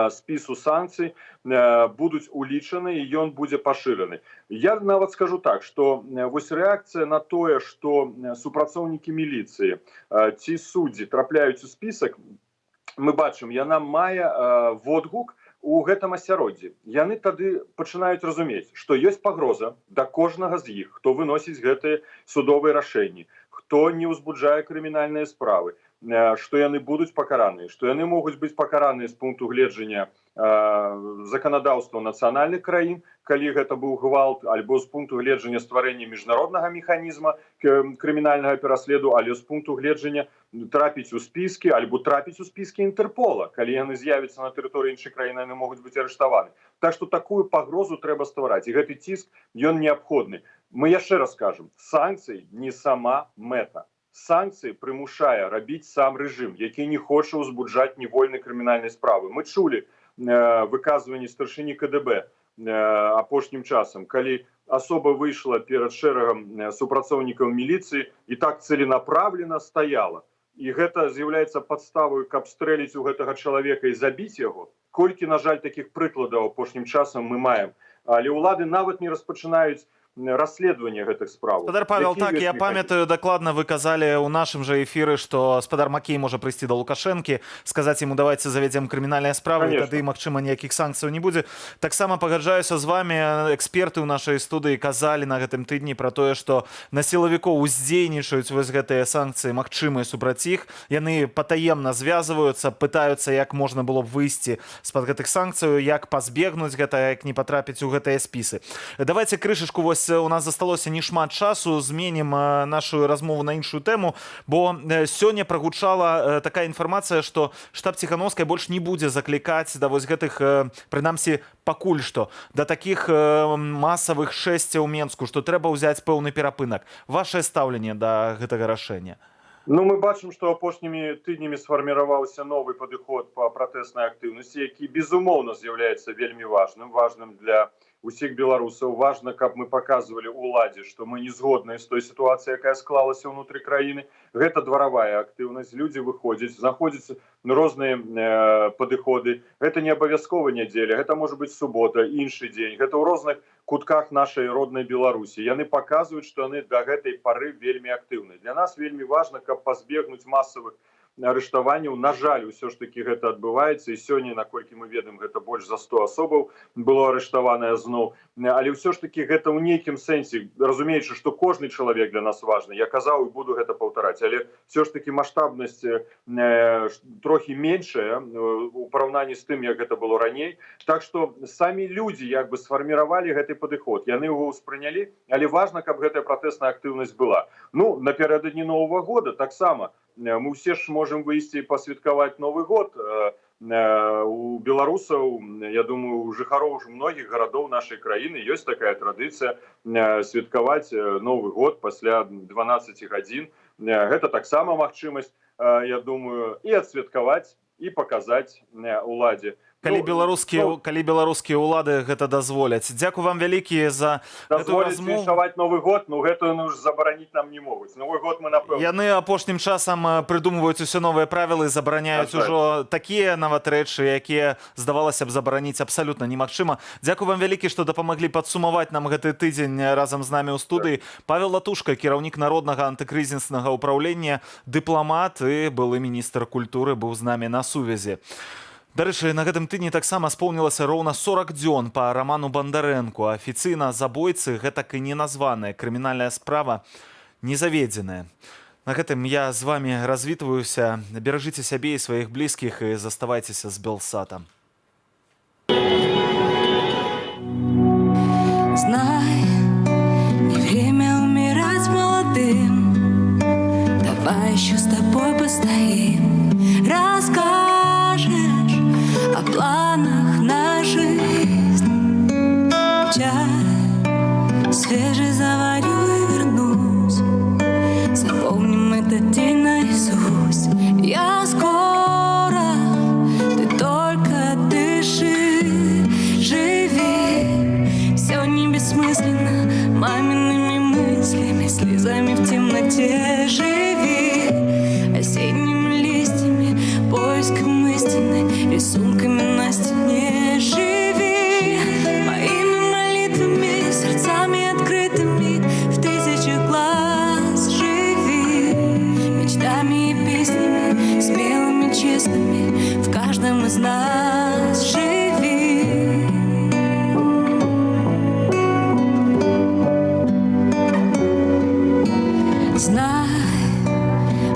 спісу санкцый будуць улічаны і ён будзе пашыраны. Я нават скажу так, што вось рэакцыя на тое, што супрацоўнікі міліцыі ці суддзі трапляюць у спісак, мы бачым, яна мае водгук у гэтым асяроддзі. Яны тады пачынаюць разумець, што ёсць пагроза да кожнага з іх, хто выносіць гэтыя судовыя рашэнні, хто не ўзбуджае крымінальныя справы, што яны будуць пакараныя, што яны могуць быць пакараныя з пункту гледжання заканадаўства нацыянальных краін, калі гэта быў гвалт, альбо з пункту гледжання стварэння міжнароднага механізма крымінальнага пераследу, але з пункту гледжання трапіць у спіскі, альбо трапіць у спіскі Інтэрпола, калі яны з'явяцца на тэрыторыі іншай краіны, яны могуць быць арыштаваны. Так што такую пагрозу трэба ствараць, і гэты ціск, ён неабходны. Мы яшчэ раз кажам, санкцыі не сама мэта. Санкцыі прымушае рабіць сам рэжым, які не хоча ўзбуджаць нівольнай крымінальнай справы. Мы чулі выказванні старшыні КДБ апошнім часам, калі асоба выйшла перад шэрагам супрацоўнікаў міліцыі і так целенаправлена стаяла. І гэта з'яўляецца падставою, каб стрэліць у гэтага чалавека і забіць яго. Колькі, на жаль, такіх прыкладаў апошнім часам мы маем. Але ўлады нават не распачынаюць расследавання гэтых справаў. Спадар Павел, так, я памятаю, дакладна вы казалі ў нашым жа эфіры, што спадар Макей можа прыйсці да Лукашэнкі, сказаць яму, давайце заведзем крымінальныя справы, і тады, магчыма, ніякіх санкцыяў не будзе. Таксама пагаджаюся з вамі, эксперты ў нашай студыі казалі на гэтым тыдні пра тое, што на сілавікоў уздзейнічаюць вось гэтыя санкцыі, магчымыя супраць іх. Яны патаемна звязваюцца, пытаюцца, як можна было б выйсці з-пад гэтых санкцыяў, як пазбегнуць гэта, як не патрапіць у гэтыя спісы. Давайце крышачку вось у нас засталося не шмат часу, зменім нашу размову на іншую тэму, бо сёння прагучала такая інфармацыя, што штаб Ціхановскай больш не будзе заклікаць да вось гэтых, прынамсі, пакуль што, да такіх масавых шэсцяў у Менску, што трэба ўзяць пэўны перапынак. Вашае стаўленне да гэтага рашэння? Ну, мы бачым, што апошнімі тыднямі сфарміраваўся новы падыход па пратэснай актыўнасці, які, безумоўна, з'яўляецца вельмі важным для усіх беларусаў. Важна, каб мы паказвалі ўладзе, што мы не згодныя з той сітуацыяй, якая склалася ўнутры краіны. Гэта дваравая актыўнасць, людзі выходзяць, знаходзяцца розныя падыходы. Гэта не абавязкова нядзеля, гэта можа быць субота, іншы дзень. Гэта ў розных кутках нашай роднай Беларусі. Яны паказваюць, што яны да гэтай пары вельмі актыўныя. Для нас вельмі важна, каб пазбегнуць масавых арыштаванняў. На жаль, усё ж такі гэта адбываецца, і сёння, наколькі мы ведаем, гэта больш за 100 асобаў было арыштаванае зноў. Але ўсё ж такі гэта ў нейкім сэнсе, разумеючы, што кожны чалавек для нас важны. Я казаў і буду гэта паўтараць, але ўсё ж такі маштабнасць трохі меншая у параўнанні з тым, як гэта было раней. Так што самі людзі як бы сфарміравалі гэты падыход. Яны яго ўспрынялі, але важна, каб гэтая пратэсная актыўнасць была. Ну, напярэдадні Новага года таксама мы ўсе ж можам выйсці і пасвяткаваць Новы год. У беларусаў, я думаю, у жыхароў многіх гарадоў нашай краіны ёсць такая традыцыя святкаваць Новы год пасля 12 гадзін. Гэта таксама магчымасць, я думаю, і адсвяткаваць, і паказаць уладзе. Калі беларускія ўлады гэта дазволяць. Дзякуй вам вялікі за гэтую размову. Дазволіць віншаваць Новы год, ну гэтую ж забараніць нам не могуць. Новы год мы, напэўна. Яны апошнім часам прыдумваюць усе новыя правілы, забараняюць ужо такія нават рэчы, якія, здавалася б, забараніць абсалютна немагчыма. Дзякуй вам вялікі, што дапамаглі падсумаваць нам гэты тыдзень разам з намі ў студыі. Павел Латушка, кіраўнік Народнага антыкрызіснага ўпраўлення, дыпламат і былы міністр культуры, быў з намі на сувязі. Дарэчы, на гэтым тыдні таксама споўнілася роўна 40 дзён па Раману Бандарэнку. Афіцыйна забойцы гэтак і не названая крымінальная справа не заведзеная. На гэтым я з вамі развітваюся. Беражыце сябе і сваіх блізкіх і заставайцеся з Белсатам. Знай, не время умирать молодым. Давай еще с тобой постоим. Расскажешь о планах на жизнь. Чай свежий заварю и вернусь. Запомним этот день наизусть. Я скоро, ты только дыши, живи. Все не бессмысленно, мамиными мыслями, слезами в темноте живи. Осенними листьями, поиском истины, рисунками на стене живи. Моими молитвами, сердцами открытыми в 1000 глаз живи. Мечтами и песнями, смелыми, честными в каждом из нас живи. Знай,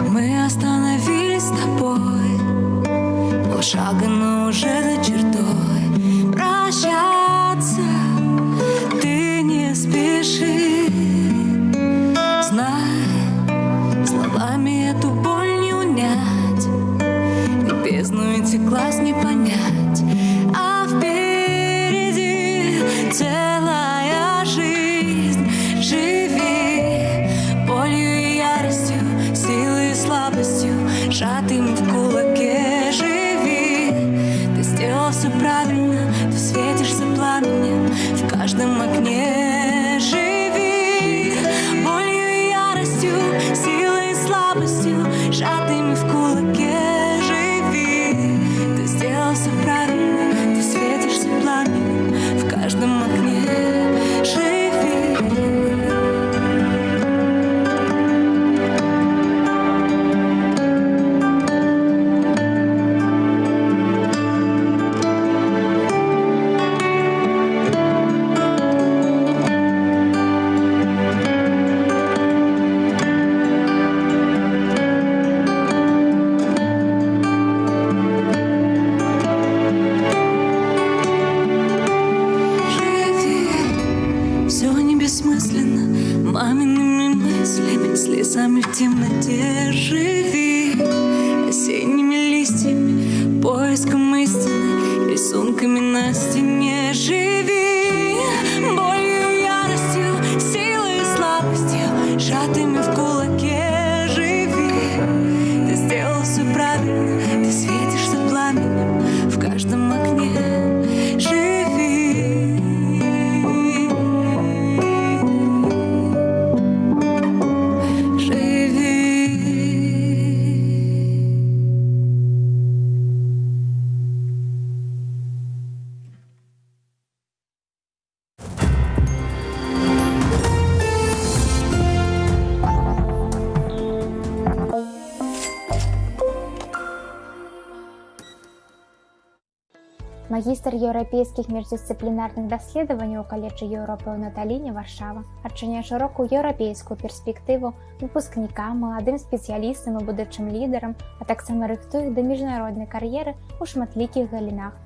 мы остановились с тобой, полшага, но уже за чертой. Прощаться ты не спеши. Знай, словами эту боль не унять, и бездну эти глаз не понять. А впереди целая жизнь. Живи болью и яростью, силой и слабостью, сжатым в кулаке живи. Ты сделал все правильно, ты светишься пламенем в каждом окне живи. Болью и яростью, силой и слабостью, сжатыми в кулаке живи. Ты сделал все правильно, ты светишься пламенем в каждом окне живи. рисунками на стене. Живи болью, яростью, силой и слабостью, сжатыми в кулаке. Живи, ты сделал все правильно, ты светишься пламенем в каждом окне. Магістр еўрапейскіх міждысцыплінарных даследаванняў у каледжы Еўропы ў Наталіне, Варшава, адчыняе шырокую еўрапейскую перспектыву выпускнікам, маладым спецыялістам і будучым лідарам, а таксама рыхтуе да міжнароднай кар'еры ў шматлікіх галінах.